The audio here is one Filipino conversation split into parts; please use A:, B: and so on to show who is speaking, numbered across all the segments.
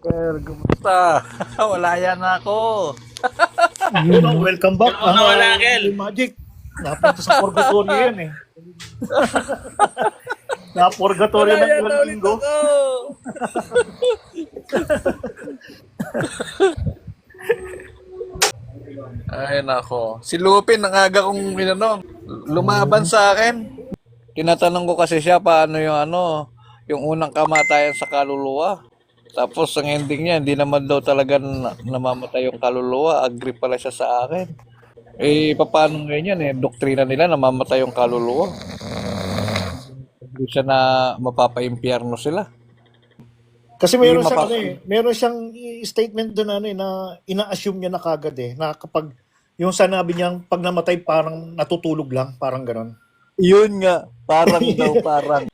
A: Sir, kumusta? Wala yan ako.
B: Yun, welcome back.
C: Ano ka wala, Kel?
B: Magic. Napunta sa purgatorio yan eh. Na-purgatorio
A: Wala
B: ng
A: yan
B: ilang
A: na ulit
B: linggo.
A: ako. Ay nako. Si Lupin, ang aga kong lumaban sa akin. Tinatanong ko kasi siya paano yung unang kamatayan sa kaluluwa. Tapos ang ending niya, hindi naman daw talaga namamatay yung kaluluwa. Agree pala siya sa akin. Eh, paano ngayon yan eh? Doktrina nila, namamatay yung kaluluwa. Hindi siya na mapapa-impyerno sila.
B: Kasi
A: Hindi
B: meron siyang,
A: mapapa...
B: meron siyang statement doon na ina-assume niya na kagad na kapag yung sanabi niyang pag namatay parang natutulog lang, parang ganon.
A: Yun nga, parang daw parang.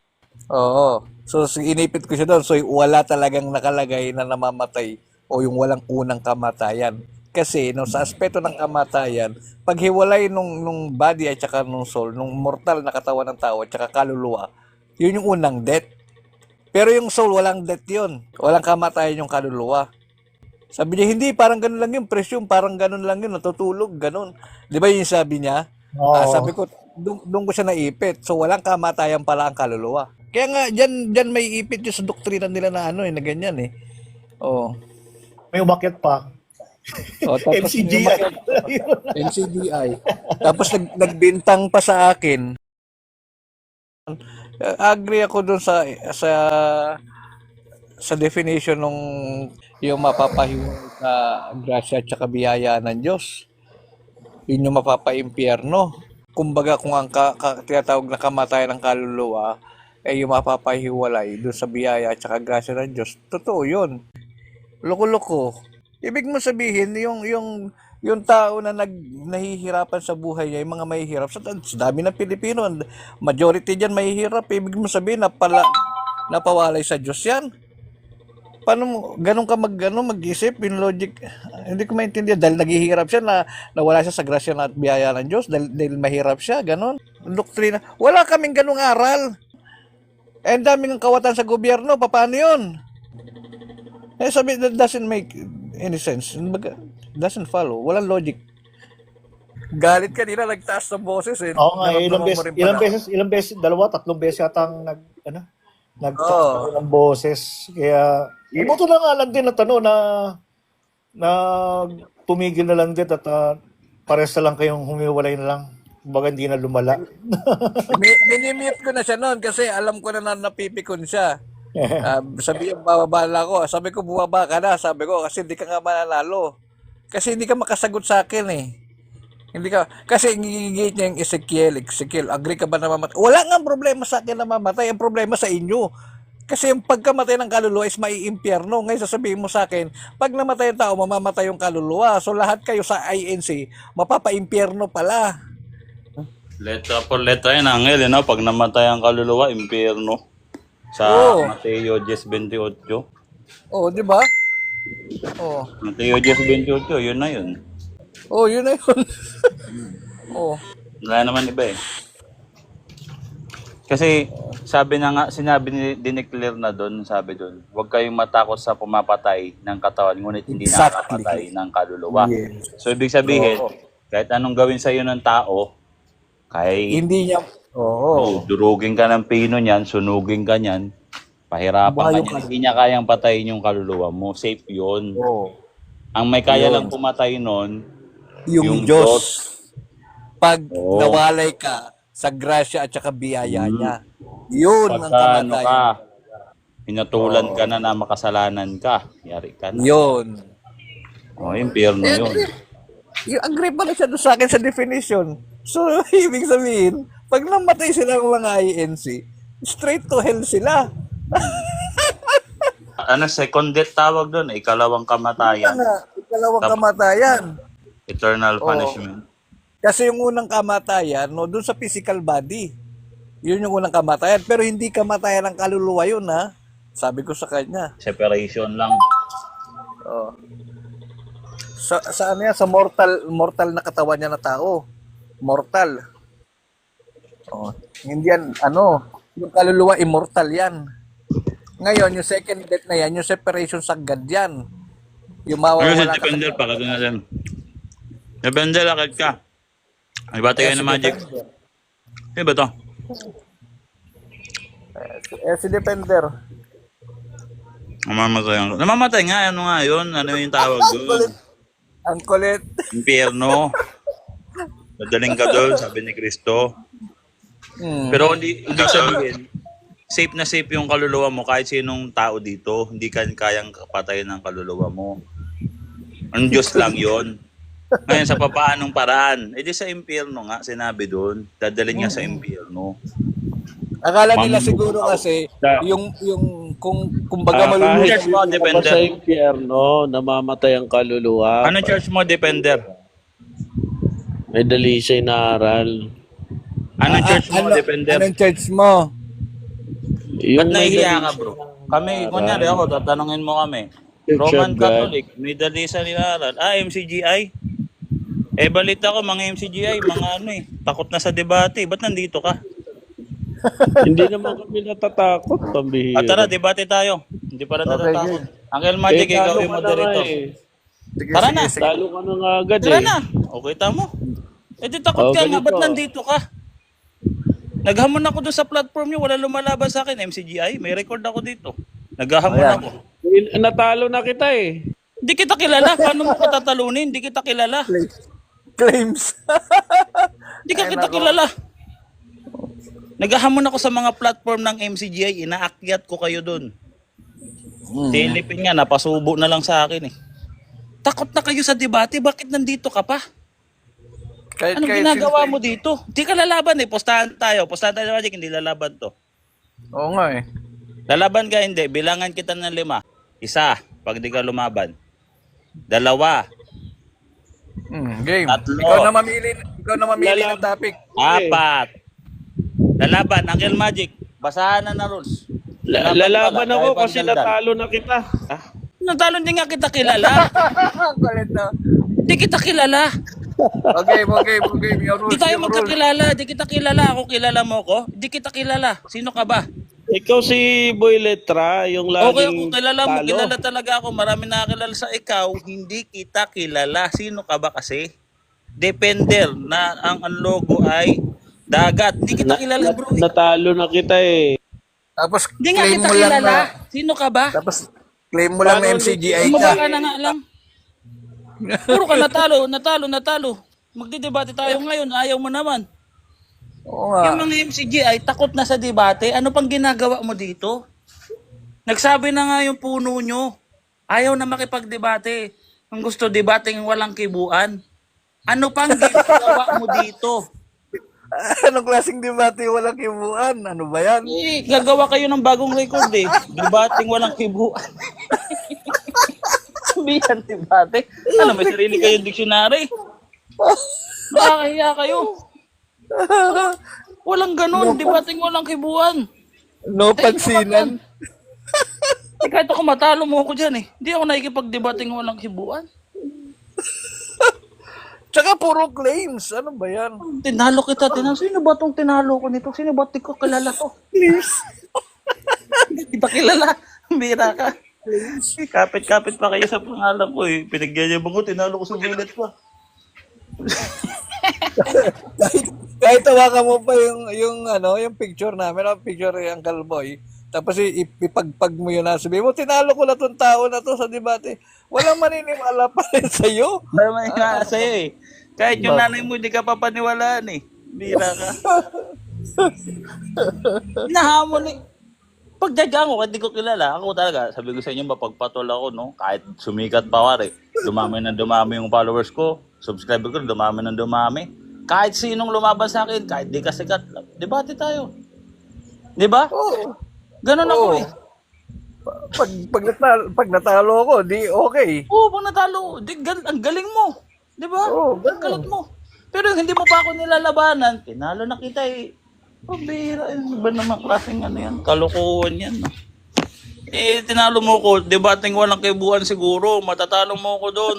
A: Oo. So, inipit ko siya doon. So, wala talagang nakalagay na namamatay o yung walang unang kamatayan. Kasi, no, sa aspeto ng kamatayan, paghiwalay nung body at saka nung soul, nung mortal na katawan ng tao at saka kaluluwa, yun yung unang death. Pero yung soul, walang death yun. Walang kamatayan yung kaluluwa. Sabi niya, hindi, parang ganun lang yun, presume, parang ganun lang yun, natutulog, ganun. Di ba yun yung sabi niya?
B: Oo.
A: Sabi ko, doon ko siya naipit. So, walang kamatayan pala ang kaluluwa. Kaya nga, dyan may ipit yung sa doktrina nila na na ganyan eh. Oh.
B: May umakyat pa.
A: Oh, tapos
B: MCGI.
A: NCDI. Tapos nagbintang pa sa akin. Agree ako doon sa definition nung yung mapapahiwalay sa grasya at saka biyaya ng Diyos. Yun yung mapapaimpyerno. Kumbaga kung ang tinatawag na kamatayan ng kaluluwa ay yung mapapahiwalay doon sa biyaya at saka grasya ng Diyos. Totoo yun. Loko-loko. Ibig mo sabihin, yung tao na nahihirapan sa buhay niya, yung mga mahihirap, sa dami ng Pilipino, majority dyan mahihirap. Ibig mo sabihin, napawalay sa Diyos yan. Paano mo, ganun ka mag-isip, yung logic, hindi ko maintindihan. Dahil naghihirap siya, nawala siya sa grasya at biyaya ng Diyos, dahil mahirap siya, ganun. Doktrina. Wala kaming ganung aral. Eh, ang daming kawatan sa gobyerno, paano yun? Eh, sabi, that doesn't make any sense. Doesn't follow. Walang logic. Galit kanina, nagtaas ng boses eh.
B: Oo nga,
A: Naramdaman mo rin pala.
B: ilang beses, dalawa, tatlong beses yata ang nagtaas
A: Oo.
B: ng boses. Kaya, buto na nga lang din na tumigil na lang din at pares na lang kayong humiwalay na lang. Kumbaga hindi na lumala.
A: Minimute ko na siya noon kasi alam ko na napipikon siya. Sabi niya, bababa na ako. Sabi ko, bumaba ka na. Sabi ko, kasi hindi ka nga mananalo. Kasi hindi ka makasagot sa akin eh. Hindi ka, kasi ngigigit niya yung Ezekiel, agree ka ba na mamatay? Wala nga problema sa akin na mamatay. Ang problema sa inyo. Kasi yung pagkamatay ng kaluluwa is maiimpyerno. Ngayon sasabihin mo sa akin, pag namatay yung tao, mamamatay yung kaluluwa. So lahat kayo sa INC, mapapaimpyerno pala.
C: Letra por letra yan, Angel, pag namatay ang kaluluwa, impyerno. Sa
A: Oo.
C: Mateo 10:28.
A: Oh, di ba? Oh.
C: Mateo 10:28, yun na yun.
A: Oh, yun na yun. Oh.
C: Wala naman iba eh. Kasi sabi na nga, sinabi dineclare na doon, sabi doon, huwag kayong matakot sa pumapatay ng katawan, ngunit hindi
A: Exactly.
C: nakakapatay ng kaluluwa.
A: Yes.
C: So ibig sabihin,
A: Oo.
C: kahit anong gawin sa iyo ng tao, kahit
A: Hindi niya,
C: durugin ka ng pino niyan, sunugin ka niyan, pahirapan ka
A: Buhay yung
C: niyan, hindi niya kayang patayin yung kaluluwa mo. Safe yun.
A: Oo.
C: Ang may kaya
A: Yun.
C: lang pumatay nun,
A: Yung
C: yung
A: Diyos. Pag
C: Oo.
A: nawalay ka sa grasya at saka biyaya niya. Yun ang
C: Pagka ano ka,
A: kamatayan.
C: hinatulan ka na makasalanan ka, yari ka na.
A: Yun.
C: Impyerno yun.
A: Yung agree pala siya doon sa akin sa definition. So, ibig sabihin, pag namatay sila ng mga INC, straight to hell sila.
C: Second death tawag doon, ikalawang kamatayan,
A: Ikalawang
C: Tap-
A: kamatayan.
C: eternal
A: Oo.
C: punishment.
A: Kasi yung unang kamatayan, no, doon sa physical body. Yun yung unang kamatayan. Pero hindi kamatayan ng kaluluwa yun, ha? Sabi ko sa kanya.
C: Separation lang.
A: Oh. Sa ano yan? Sa mortal na katawan niya na tao. Mortal. Oh. Hindi yan, yung kaluluwa, immortal yan. Ngayon, yung second death na yan, yung separation sagad yan. Yung
C: Ano si
A: mawawala ka sa...
C: Depender pa, doon natin. Depender, lakad ka. Ay, bati kayo
A: si
C: ng magic.
A: Defender.
C: Ano ba to?
A: Si Defender.
C: Namamatay nga, ano nga yun? Ano yung tawag doon?
A: Ang kulit.
C: Impyerno. Madaling ka doon, sabi ni Kristo. Pero hindi sabihin, safe na safe yung kaluluwa mo kahit sinong tao dito. Hindi ka kayang patayin ng kaluluwa mo. Ang Diyos lang yon. Ngayon, sa papaanong paraan? Eh di sa impyerno nga, sinabi doon. Dadalhin niya sa impyerno.
A: Akala nila
C: Mam-
A: siguro kasi yung kumbaga
C: Kahit
A: malulunod.
C: mo,
D: Ako
C: Depender.
D: sa impyerno, namamatay ang kaluluwa.
C: Ano church mo, Depender?
D: May dali siya inaaral.
C: Anong church mo, Depender?
A: Anong church mo?
C: Ba't
D: may
C: nahihiya
D: dali
C: ka, bro? Kami, kunyari ako, tatanungin mo kami.
D: Church
C: Roman
D: of God.
C: Catholic, may dali sa nilaran. MCGI? Eh, balita ko, mga MCGI, mga ano takot na sa debate. Ba't nandito ka?
D: Hindi naman kami natatakot, pambihira.
C: Tara, debate tayo. Hindi pa rin natatakot. Uncle Magic, ikaw
D: talo
C: yung
D: ka na
C: moderator.
D: nga eh.
A: Sige,
C: Tara
A: sige,
C: na.
A: sige.
D: Talo ka na nga agad
C: Tara
D: eh.
C: na. Okay, tamo. Eh, di takot ka nga.
D: ganito.
C: Ba't nandito ka? Naghamon ako doon sa platform niyo. Wala lumalaban sa akin. MCGI. May record ako dito. Naghahamon
A: Ayan.
C: ako.
D: Natalo na kita eh.
C: Hindi kita kilala. Paano mo ko tatalunin? Hindi kita kilala.
A: Claims.
C: Hindi ka kita kilala. Naghahamon ako sa mga platform ng MCGI. Inaakyat ko kayo doon. Silipin nga. Napasubo na lang sa akin eh. Takot na kayo sa debate. Bakit nandito ka pa?
A: Kahit,
C: Anong ginagawa mo dito? Hindi ka lalaban eh. Postahan tayo. Postahan tayo Magic. Hindi lalaban to.
A: Oo nga eh.
C: Lalaban ka hindi. Bilangan kita ng 5. 1. Pag di ka lumaban. 2.
A: Game.
C: 3.
A: Ikaw na mamili ng topic.
C: 4. Lalaban. Uncle Magic. Basahan na rules.
D: Lalaban
C: pala,
D: ako
C: tayo
D: kasi
C: bandaldal.
D: natalo na kita.
C: Natalo hindi nga kita kilala.
A: Ang kulit na.
C: Hindi kita kilala.
A: Okay. Your rules.
C: Hindi tayo
A: your rules.
C: magkakilala. Hindi kita kilala. Ako kilala mo ko. Hindi kita kilala. Sino ka ba?
D: Ikaw si Boy Letra, yung
C: Okay,
D: laging
C: kung kilala mo,
D: talo.
C: kilala talaga ako. Marami nakakilala sa ikaw. Hindi kita kilala. Sino ka ba kasi? Depender na ang logo ay dagat. Hindi kita kilala, bro.
D: Natalo na kita eh.
A: Tapos
C: Hindi nga
A: claim
C: kita
A: mo lang
C: kilala.
A: na.
C: Sino ka ba?
A: Tapos claim mo lang na
D: Paano
A: MCGI
C: Kumbaga
A: ka.
C: ka na nga lang. Puro ka natalo. Magdidebate tayo ngayon. Ayaw mo naman.
A: Oo nga.
C: Yung mga MCGI, takot na sa debate. Ano pang ginagawa mo dito? Nagsabi na nga yung puno nyo. Ayaw na makipagdebate. Ang gusto debating walang kibuan. Ano pang ginagawa mo dito?
A: Anong klaseng debate walang kibuan? Ano ba yan?
C: Eh, gagawa kayo ng bagong record eh. Debating walang kibuan. Sabihan debate. Ano, may sarili kayong dictionary. Nakakahiya kayo. Walang ganun. Debating walang kibuan.
A: No pansinan.
C: Eh, kahit ako matalo mo ako dyan eh. Hindi ako nakikipag-debating walang kibuan.
A: Tsaka puro claims. Ano ba yan?
C: Tinalo kita. Sino ba tong tinalo ko nito? Sino ba di ko kilala to?
A: Claims.
C: Hindi kita kilala. Bira ka. Eh, kapit-kapit pa kayo sa pangalan ko eh. Pinagyayabang ko, tinalo ko sa bullet pa.
A: Kahit tawakan mo pa yung picture namin, ang picture ni Uncle Boy. Tapos ipagpag mo yun na sabi mo, tinalo ko na tong tao na to sa debate. Walang maninimala pa rin sa'yo.
C: May nga sa'yo eh. Kahit yung nanay mo, hindi ka papaniwalaan eh. Bira ka. Nahamon eh. Pagdadyan ko, kahit di ko kilala, ako talaga, sabi ko sa inyo, mapagpatol ako, no? Kahit sumikat pa wari. Dumami yung followers ko. Subscriber ko, dumami. Kahit sinong lumaban sa akin, kahit di ka sikat, debate tayo. Di ba?
A: Oo.
C: Ganon ako
A: Oo.
C: eh.
A: Pag natalo ako, di okay.
C: Oo, pag natalo, ang galing mo. Di ba?
A: Oo,
C: Ang galit mo. Pero yung hindi mo pa ako nilalabanan, tinalo na kita eh. Pabira, ano ba naman klaseng ano yan? Kalukuhan yan. No? Eh, tinalo mo ko, debating walang kibuan siguro, matatalo mo ko doon.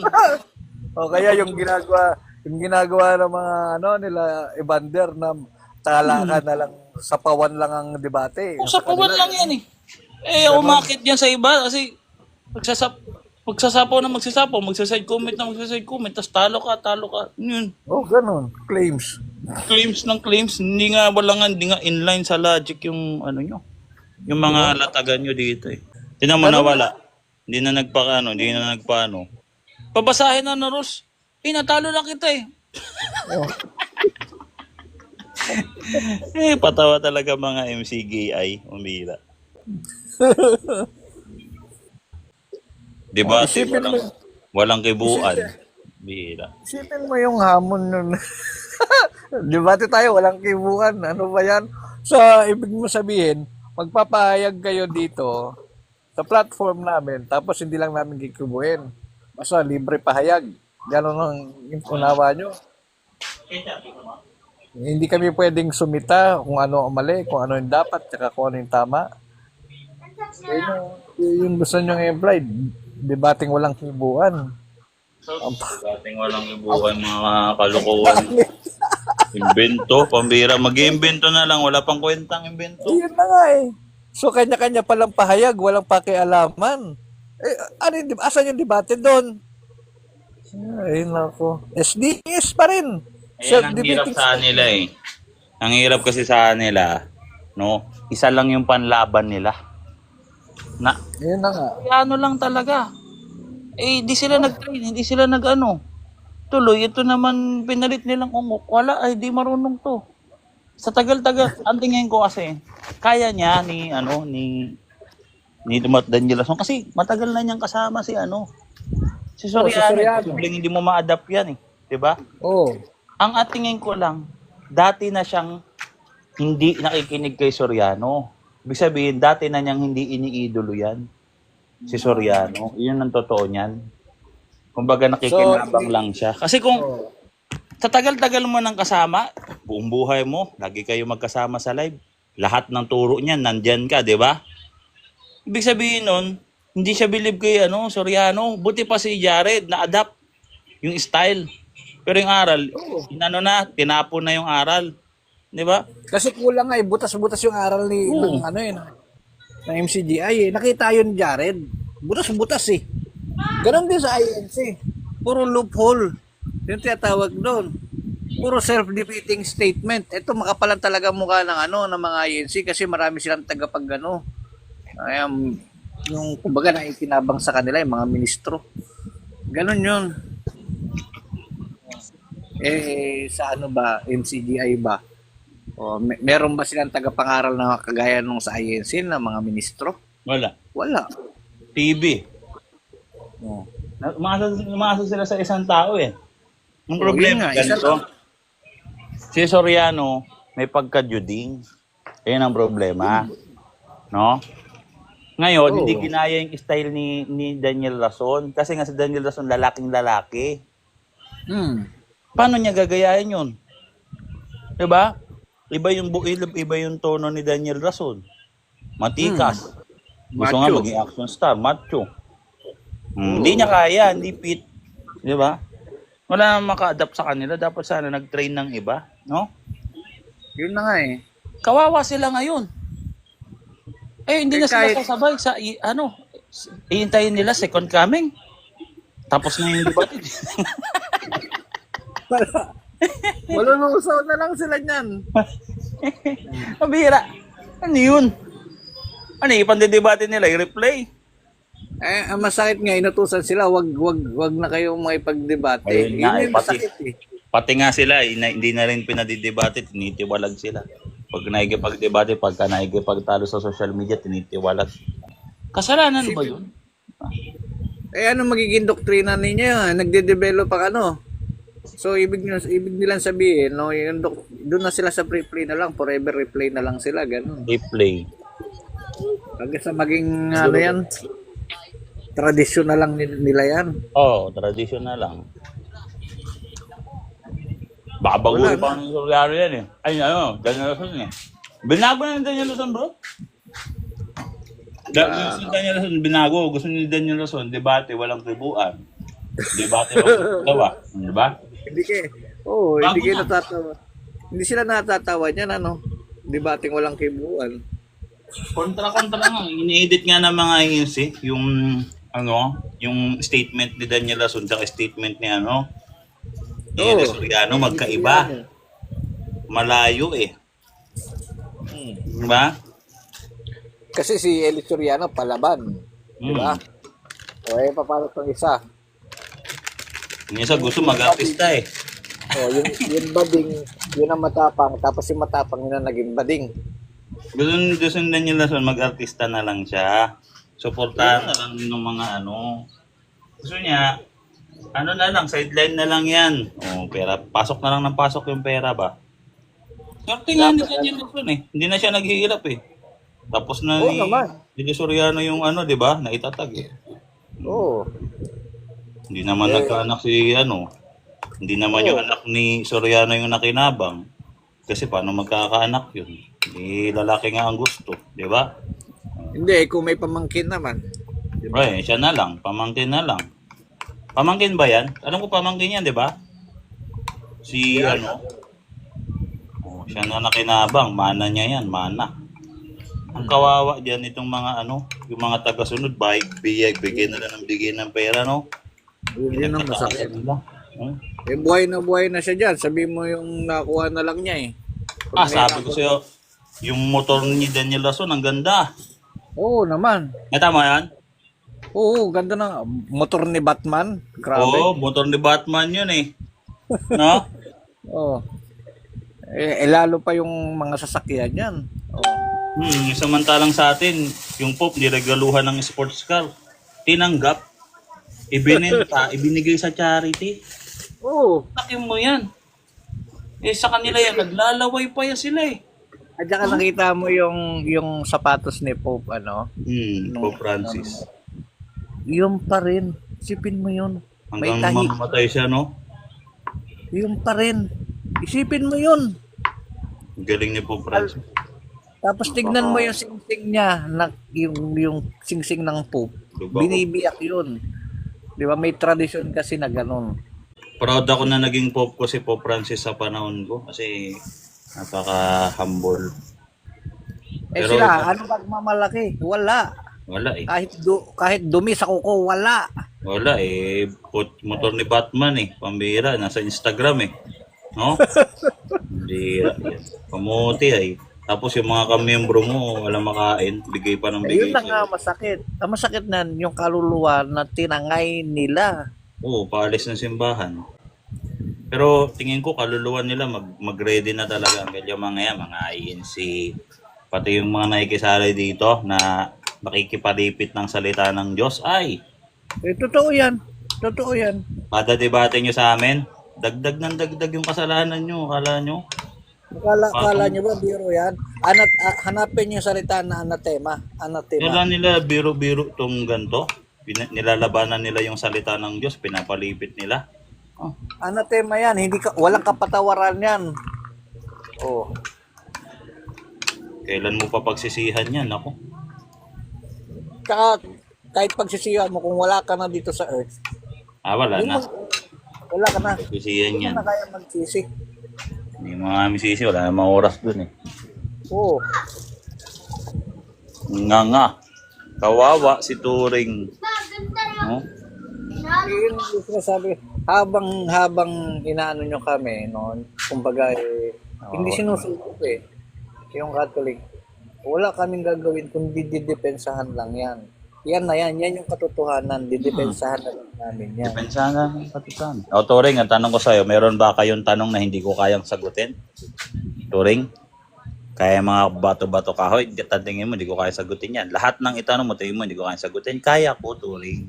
A: O kaya yung ginagawa ng mga nila Evander na talakan na lang, sapawan lang ang debate.
C: Kung sa pawan lang yan eh. Umakit yan sa iba kasi magsasapaw na magsaside comment na magsaside comment, tapos talo ka. Yun.
A: Oh, ganun. Claims.
C: Claims ng claims, hindi nga inline sa logic yung ano nyo. Yung mga latagan nyo dito eh. Tinan mo nawala. Hindi na nagpaano. Pabasahin na Ros. Natalo lang kita eh.
A: Oh.
C: Patawa talaga mga MCGI. Umbira. Diba?
A: Isipin mo,
C: Walang kibuan. Bira.
A: isipin mo yung hamon nun. Debate tayo, walang kibuan. Ano ba yan? So, ibig mo sabihin, magpapahayag kayo dito sa platform namin, tapos hindi lang namin kikibuin. Basta libre pahayag. Ganon ang unawa nyo. Hindi kami pwedeng sumita kung ano ang mali, kung ano yung dapat, tsaka kung ano yung tama. Yung gusto nyo i-imply, debating walang kibuan.
C: Dating walang kibuan, mga kalukuhan. Imbento, pambira. Mag-iimbento na lang. Wala pang kwentang imbento.
A: Yun na nga eh. So, kanya-kanya palang pahayag, walang pakialaman. Asan yung debate doon? Ay, nako. SDS pa rin.
C: Ayan ang hirap sa nila eh. Ang hirap kasi sa nila, no? Isa lang yung panlaban nila.
A: Yun na nga.
C: Ano lang talaga. Di sila nag-train, hindi sila nag-ano. Tuloy, ito naman pinalit nilang ungok. Wala, di marunong to. Sa tagal-tagal, ang tingin ko kasi, kaya niya ni Tomat Danielason kasi matagal na niyang kasama si Soriano. Hindi mo ma-adapt yan eh. 'Di ba?
A: Oo.
C: Ang atingin ko lang, dati na siyang hindi nakikinig kay Soriano. Ibig sabihin, dati na niyang hindi iniidolo yan. Si Soriano. Yun ang totoo niyan. Kumbaga nakikinabang lang siya. Kasi kung sa tagal-tagal mo nang kasama, buong buhay mo, lagi kayo magkasama sa live, lahat ng turo niyan, nandyan ka, di ba? Ibig sabihin nun, hindi siya believe kay Soriano. Buti pa si Jared, na-adapt yung style. Pero yung aral, tinapon na yung aral. Di ba?
A: Kasi kulang nga eh, butas-butas yung aral ng MCGI eh. Nakita yun, Jared. Butas-butas eh. Ganon din sa INC. Puro loophole. Yung tinatawag doon. Puro self-defeating statement. Ito makapalan talaga mukha ng mga INC kasi marami silang yung kumbaga na ikinabang sa kanila yung mga ministro. Ganon yun. Sa MCGI ba? Meron ba silang tagapangaral na kagaya nung sa INC na mga ministro?
C: Wala. TV. Umasa sila sa isang tao eh. Ang problema ganito. Si Soriano may pagka-juding. Yan ang problema. No? Ngayon, hindi ginaya yung style ni Daniel Rason. Kasi nga si Daniel Rason, lalaking-lalaki. Paano niya gagayahin yun? Diba? Iba yung tono ni Daniel Rason. Matikas. Gusto nga maging action star, macho. Hindi niya kaya, hindi fit. Diba? Wala nang maka-adapt sa kanila. Dapat sana nag-train ng iba. No?
A: Yun na nga eh.
C: Kawawa sila ngayon. Hindi na sila sasabay sa iintayin nila second coming. Tapos na yung debate.
A: Malulusaw na lang sila niyan.
C: Mabira. Ano yun? Ipandidebate nila, i-replay.
A: Ang masakit nga, inutusan sila, wag na kayong makipagdebate.
C: Ayun nga,
A: Yun yung masakit eh.
C: Pati nga sila, hindi na rin pinadidebate, tinitiwalag sila. Pag naigipag-debate, pagka naigipagtalo sa social media, tinitiwalag. Kasalanan ba yun?
A: Ano magiging doktrina ninyo? Nagde-develop ang So, ibig nilang sabihin, doon na sila sa replay na lang, forever replay na lang sila, ganun.
C: Replay.
A: Hanggang sa maging, tradisyon na lang nila yan.
C: Tradisyon na lang. Babaguhin pa ng Soriano yan eh. Daniel Rason eh. Binago na ni Daniel Rason, bro. Daniel Rason, binago. Gusto ni Daniel Rason, debate, walang tribuan. Debate, walang tawa. Diba?
A: Hindi kayo natatawa. Hindi sila natatawa niyan, debating walang kibuan.
C: Kontra-kontra nga. Ini-edit nga ng mga agency yung yung statement ni Daniel Lasun at statement ni ni
A: Oo.
C: Soriano magkaiba. Malayo eh. Diba?
A: Kasi si Eli Soriano palaban. Di ba? O paano itong isa?
C: Yung isa gusto mag-artista eh.
A: O yung bading, yun ang matapang. Tapos yung matapang yun ang naging bading.
C: Gusto ni Daniel Lasun mag-artista na lang siya. Suportahan na lang ng mga Gusto niya, na lang, sideline na lang yan. Pera. Pasok na lang ng pasok yung pera ba? Swerte nga ni Daniel Lasun eh. Hindi na siya naghihirap eh. Tapos na
A: Oo naman.
C: ni Soriano yung di ba? Naitatag eh.
A: Oo.
C: Hindi naman nagkaanak si Hindi naman yung anak ni Soriano yung nakinabang. Kasi paano magkakaanak yun? Lalaki nga ang gusto, di ba?
A: Hindi, kung may pamangkin naman.
C: Right, siya na lang, pamangkin na lang. Pamangkin ba yan? Alam ko pamangkin yan, di ba? Si siya na nakinabang, mana niya yan, mana. Ang kawawa diyan itong mga yung mga taga-sunod, bigyan na lang ng bigyan ng pera, no?
A: Yun ang masakit.
C: Nila.
A: Buhay na siya dyan. Sabi mo yung nakuha na lang niya eh.
C: Sabi ko sa'yo, yung motor ni Daniel Lasun, ang ganda.
A: Oo naman.
C: Tama yan?
A: Oo, ganda ng motor ni Batman. Grabe.
C: Oo, motor ni Batman yun eh. No?
A: Oo. Lalo pa yung mga sasakyan yan. Oo.
C: Samantalang sa atin, yung Pope niregaluhan ng sports car. Tinanggap. Ibinenta, ibinigay sa charity.
A: Oo.
C: Takin mo yan. Sa kanila yan, naglalaway pa yan sila eh.
A: At saka nakita mo yung sapatos ni Pope,
C: Pope Francis.
A: Yung pa rin. Isipin mo yun. May
C: Hanggang
A: tahi.
C: mamatay siya, no?
A: Yung pa rin. Isipin mo yun.
C: Ang galing ni Pope Francis.
A: Tapos tignan mo yung singsing niya, yung singsing ng Pope.
C: Diba?
A: Binibiyak yun. Di ba? May tradisyon kasi na ganun.
C: Proud ako na naging Pope ko si Pope Francis sa panahon ko. Kasi napaka-humble. Pero-
A: Sila, ano pagmamalaki? Wala.
C: Wala eh.
A: Kahit dumi sa kuko, wala.
C: Wala eh. Motor ni Batman eh. Pambira. Nasa Instagram eh. No? Pambira yan. Pamuti ay. Tapos yung mga kamiyembro mo, walang makain. Bigay pa ng bigay
A: Yun na nga
C: sa'yo.
A: masakit. Ang masakit na yung kaluluwa na tinangay nila.
C: Oo, paalis ng simbahan. Pero tingin ko kaluluwa nila mag-ready na talaga. Yung mga INC, pati yung mga nakikisali dito na nakikipalipit ng salita ng Diyos.
A: Totoo yan. Totoo yan.
C: Debate nyo sa amin. Dagdag ng dagdag yung kasalanan nyo. Akala nyo?
A: Kala nyo ba, biro yan? Hanapin yung salita na anatema.
C: Kailan nila biro-biro tong ganito? Nilalabanan nila yung salita ng Diyos. Pinapalipit nila.
A: Anatema yan. Walang kapatawaran yan. Oh.
C: Kailan mo pa pagsisihan yan? Ako.
A: Tsaka, kahit pagsisihan mo, kung wala ka na dito sa earth,
C: Wala na.
A: wala ka na.
C: Pagsisihan
A: Hindi
C: yan.
A: mo na kaya magsisi.
C: Hindi mga misisi. Wala namang oras dun eh.
A: Oo.
C: Nga. Kawawa si Turing. No?
A: Yun yung sinasabi. Habang inaano nyo kami, kumbaga, hindi sinusunod eh. Yung Catholic, wala kaming gagawin kundi didepensahan lang yan. Yan yung katotohanan, didepensahan na lang namin yan.
C: Pensa nga ng katutan. Turing, ang tanong ko sa'yo, meron ba kayong tanong na hindi ko kayang sagutin? Turing? Kaya mga bato-bato kahoy, tatingin mo, hindi ko kaya sagutin yan. Lahat ng itanong mo, tingin mo, hindi ko kaya sagutin. Kaya ko, Turing.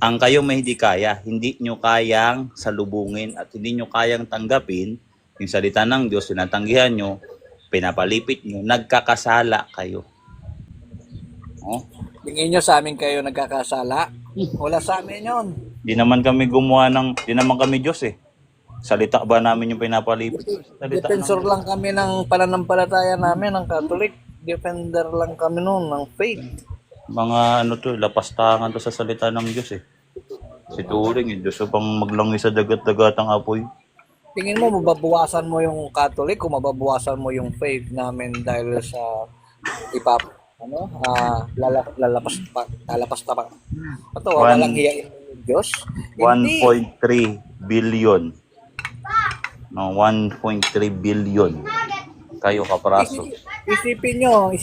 C: Ang kayo may hindi kaya, hindi nyo kayang salubungin at hindi nyo kayang tanggapin yung salita ng Diyos, tinatanggihan nyo, pinapalipit nyo, nagkakasala kayo.
A: Tingin nyo sa amin kayo nagkakasala? Wala sa amin yun.
C: Di naman kami di naman kami Diyos eh. Salita ba namin yung pinapalipit? Salita
A: Defensor lang kami ng pananampalataya namin, ng Catholic. Defender lang kami noon ng faith.
C: Mga lapastangan to sa salita ng Diyos eh. Si Turing, Diyos pang maglangi sa dagat-dagatang apoy.
A: Tingin mo, mababawasan mo yung Catholic o mababawasan mo yung faith namin dahil sa ipap ano lalapas pa ito
C: One-
A: walang hiyain ng Diyos hindi
C: 1.3 billion. No, 1.3 billion. Kayo kapraso.
A: isipin nyo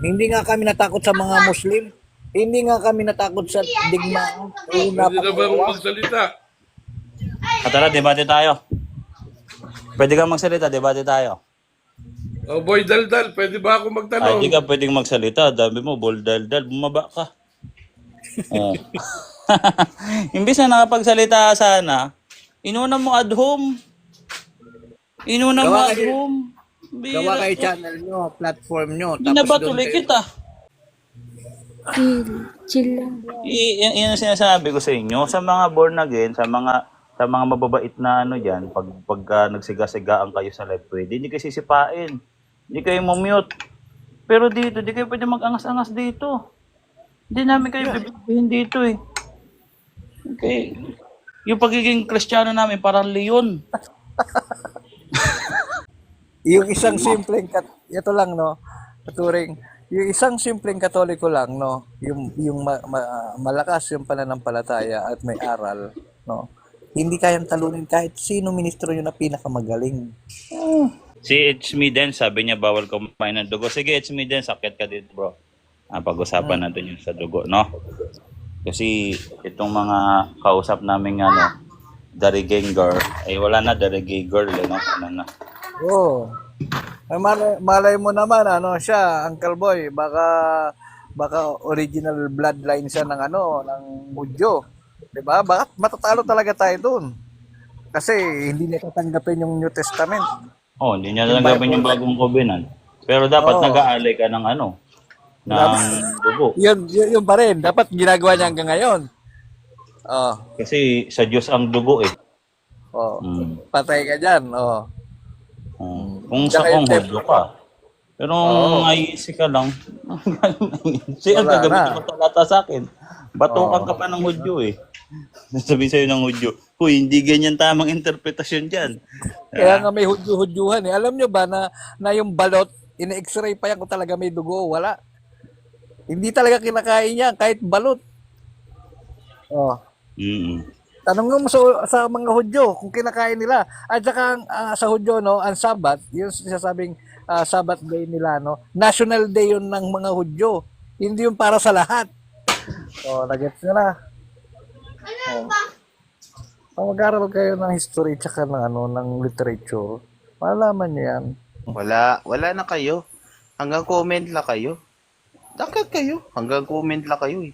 A: hindi nga kami natakot sa mga Muslim, hindi nga kami natakot sa digmaan.
E: Pwede na bang magsalita?
C: Tara, debate tayo. Pwede kang magsalita, debate tayo.
E: Oh, Boy Daldal, pwede ba ako
C: Ay,
E: magtanong?
C: di ka pwedeng magsalita. Dami mo, boldal-dal, bumaba ka. Oh. Imbis na nakapagsalita sana, inuna mo at home. Inuna mo
A: Gawa
C: at
A: kayo-
C: home.
A: gawa kayo channel nyo, platform nyo,
C: Binabatuloy
A: doon
C: kita.
F: Chill lang.
C: Yan ang sinasabi ko sa inyo. Sa mga born again, sa mga mababait na ano diyan, pagka nagsiga-sigaan kayo sa live pwede, hindi kayo sisipain. Hindi kayo mute. Pero dito, hindi kayo pwede mag-angas-angas dito. Hindi namin kayo bibihin dito eh. Okay. Yung pagiging Kristiyano namin parang leon.
A: yung isang simpleng ito lang no, Turing, yung isang simpleng Katoliko lang no, yung malakas yung pananampalataya at may aral no. Hindi kayang talunin kahit sino ministro yun na pinakamagaling.
C: Si It's Me din, sabi niya bawal kumain ng dugo. Sige, It's Me din, sakit ka dito bro. Pag-usapan natin yung sa dugo, no? Kasi itong mga kausap namin ano, Darigeng girl, ay wala na Darigeng girl, no? Ano na?
A: Oo. Ay, malay mo naman ano siya, Uncle Boy, baka original bloodline siya ng ano, ng Hudyo. 'Di ba? Baka matatalo talaga tayo doon. Kasi hindi niya tatanggapin yung New Testament.
C: Oh, hindi niya tanggapin yung bagong covenant. Pero dapat
A: Oo.
C: nag-aalay ka ng ano, ng dugo.
A: Yun pa rin. Dapat ginagawa niya hanggang ngayon. Oh,
C: Kasi sa Diyos ang dugo eh.
A: oh.
C: Mm.
A: Patay ka dyan. Oh.
C: Kung sa
A: Tsaka yung
C: kung Hudyo ka. Pero kung IEC ka lang, siya ang
A: Wala
C: gagamit
A: na.
C: ng talata sa akin. Batukan ka pa ng Hudyo eh. Sabi sa'yo ng Hudyo, huy, hindi ganyan tamang interpretasyon dyan.
A: Kaya nga may hudyo-hudyuhan eh. Alam nyo ba na yung balot, ina-x-ray pa yan kung talaga may dugo o wala. Hindi talaga kinakain niya kahit balot. Oh.
C: Mm.
A: Tanong mo sa mga Hudyo kung kinakain nila. At saka sa Hudyo no, ang Sabat, yung sinasabing Sabbath day nila no, national day yun ng mga Hudyo. Hindi yung para sa lahat. Oh, nagets nila. Kung mag-aral kayo ng history tsaka ng ano, ng literature, malalaman niyo yan.
G: Wala na kayo. Hanggang comment lang kayo. Dakit kayo. Hanggang comment lang kayo eh.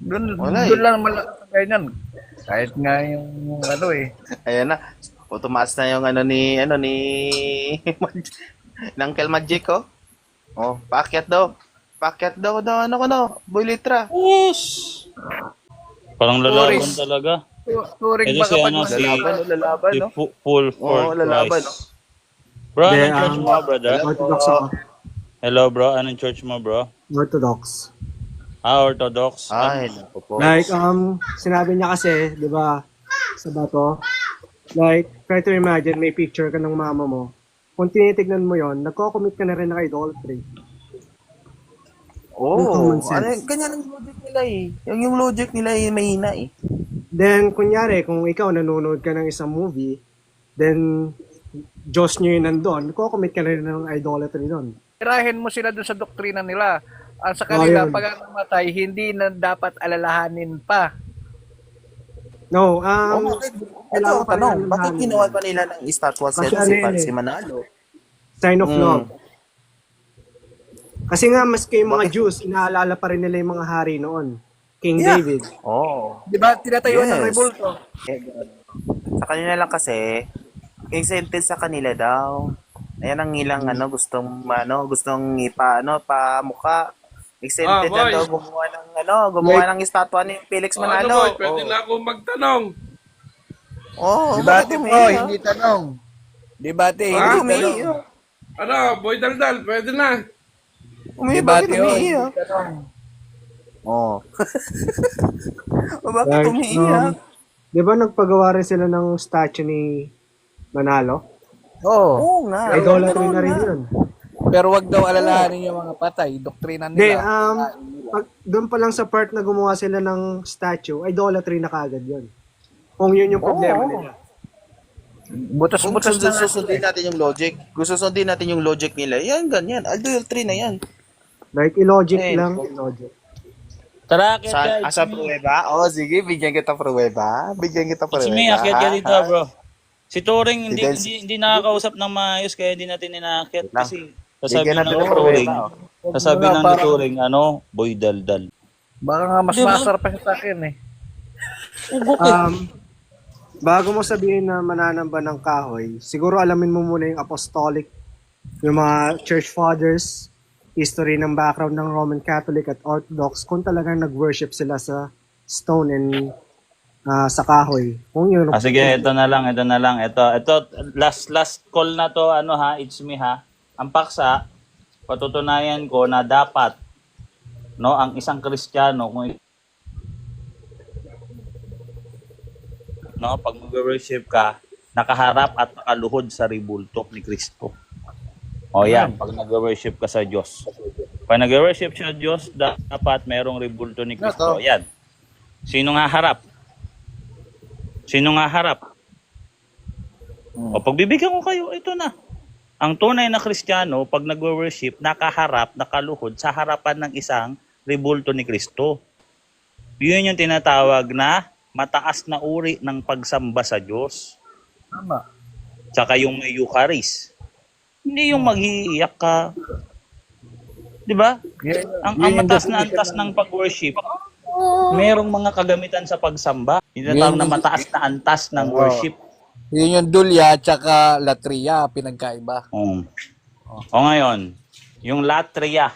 A: Doon
G: Wala
A: doon lang malakas ang ganyan. Kahit nga yung ano eh.
G: Ayan na. O tumaas na yung ano ni ng Uncle Magic oh. Oh, paakyat daw. Paakyat daw ano ko no. Boy Litra.
C: Yes! Parang lalaban
A: Tourist.
C: talaga.
A: Turing
C: Ito
A: ba
C: si
A: kapag
C: ano, si
G: Lalaban no.
C: Full for
G: Oo, lalaban,
C: Christ. Bro, anong church mo, brother?
H: Orthodox ako.
C: Hello, bro. Anong church mo, bro?
H: Orthodox.
C: Orthodox.
G: Ay, naku po.
H: Like, sinabi niya kasi, di ba, sa bato, like, try to imagine, may picture ka ng mama mo. Kung tinitignan mo yon, nagko-commit ka na rin ng idolatry. Yung common sense.
G: Ganyan ang logic nila eh. Yung logic nila eh, mahina eh.
H: Then, kunyari, kung ikaw nanonood ka ng isang movie, then, Diyos nyo yun nandun, nagko-commit ka na rin ng idolatry doon.
A: Irahin mo sila doon sa doktrina nila. Sa kanila,
H: Ayun.
A: pag namatay, hindi na dapat alalahanin pa.
H: No,
G: Ito,
H: kailangan pa rin
G: tanong,
H: alalahanin.
G: bakit ginawa pa nila ng estatwa
H: Kasi
G: set
H: ano
G: si,
H: yun eh.
G: si Manalo?
H: Sign of love. Kasi nga, maski yung mga Jews, inaalala pa rin nila yung mga hari noon. King
G: Yeah.
H: David.
G: Oh.
A: Di ba? Tinatayuan ng
G: Yes.
A: rebulto.
G: Sa kanila lang kasi, yung sentence sa kanila daw. Ayan ang ilang gustong pamuka. Extended
E: boy.
G: na daw gumawa ng estatwa ni Felix
E: Ano
G: Manalo.
E: boy, pwede na ako magtanong.
A: Debate mo, hindi tanong. Debate, hindi tanong.
G: umiiyak.
E: Ano, Boy Daldal, pwede na.
G: Bakit
A: Debate,
G: umiiyak?
A: hindi tanong.
G: Oh. Bakit
H: Like,
G: umiiyak?
H: di ba nagpagawa rin sila ng statue ni Manalo?
A: Oo.
G: Oo nga.
H: Idolatry
G: Ganun
H: na rin
G: nga.
H: yun.
A: Pero wag daw alalahanin yung mga patay. Doktrina
H: Hindi,
A: nila.
H: doon pa lang sa part na gumawa sila ng statue, idolatry na kagad yun. Kung yun yung problema nila.
A: Butas-butas na nga.
G: Susundin natin yung logic. Kung susundin natin yung logic nila, yan, ganyan. Adultery na yan.
H: Like, illogic lang, illogic.
D: Tara, akit ka.
G: Asa pruweba? Oh, sige, bigyan kita pruweba. Bigyan kita
D: Si May,
G: pruweba.
D: akit ka dito, bro. Si Turing, hindi,
G: Dance.
D: hindi nakakausap ng maayos, kaya hindi natin inaakyat.
G: Lang.
D: Kasi sasabi
G: Bigyan
D: ng
G: natin ng
D: Turing,
G: pruweba.
D: sasabi ng Turing, boy daldal.
A: Baka nga mas
D: Di ba?
A: masarap pa siya sa akin eh.
H: Bago mo sabihin na mananamba ng kahoy, siguro alamin mo muna yung apostolic, yung mga church fathers, history ng background ng Roman Catholic at Orthodox, kung talagang nag-worship sila sa stone and sa kahoy. Kung yun,
D: Sige, ito na lang. Ito, last call na to, it's me ha. Ang paksa, patutunayan ko na dapat, ang isang Kristiyano, pag mag-worship ka, nakaharap at nakaluhod sa ribulto ni Kristo. O yan, pag nag-worship ka sa Diyos. Pag nag-worship sa Diyos, dapat merong ribulto ni Kristo. Yan. Sino nga harap? O pagbibigyan ko kayo, ito na. Ang tunay na Kristiyano, pag nag-worship, nakaharap, nakaluhod sa harapan ng isang ribulto ni Kristo. Yun yung tinatawag na mataas na uri ng pagsamba sa Diyos.
A: Tama.
D: Tsaka yung may Eucharist. Hindi yung maghiiyak ka. Di ba? Ang mataas na antas ng pag-worship, merong mga kagamitan sa pagsamba. Tinatawag na mataas na antas ng worship.
A: Yun yung dulya tsaka latria, pinagkaiba.
D: O ngayon, yung latria,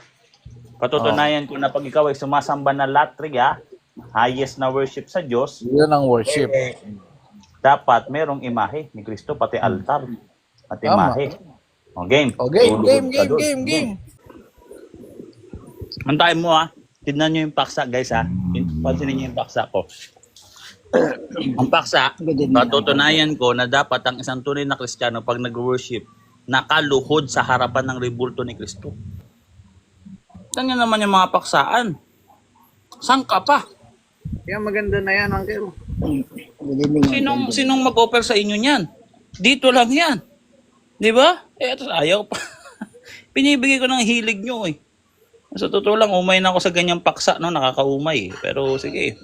D: patutunayan ko na pag ikaw ay sumasamba na latria, highest na worship sa Diyos,
A: Yun ang worship.
D: dapat merong imahe ni Kristo, pati altar, at imahe. O game.
A: Game.
D: Antayin mo Tignan nyo yung paksa guys Pansinin nyo yung paksa ko. Ang paksa, patutunayan ko na dapat ang isang tunay na Kristiyano pag nag-worship, nakaluhod sa harapan ng ribulto ni Kristo. Tignan naman yung mga paksaan. Sangka pa.
F: Yan, maganda na yan, Uncle.
D: Sinong mag-offer sa inyo niyan? Dito lang yan. Di ba? Ito ayaw pa. Pinibigay ko ng hilig nyo Sa totoo lang, umay na ako sa ganyang paksa, nakakaumay Pero sige.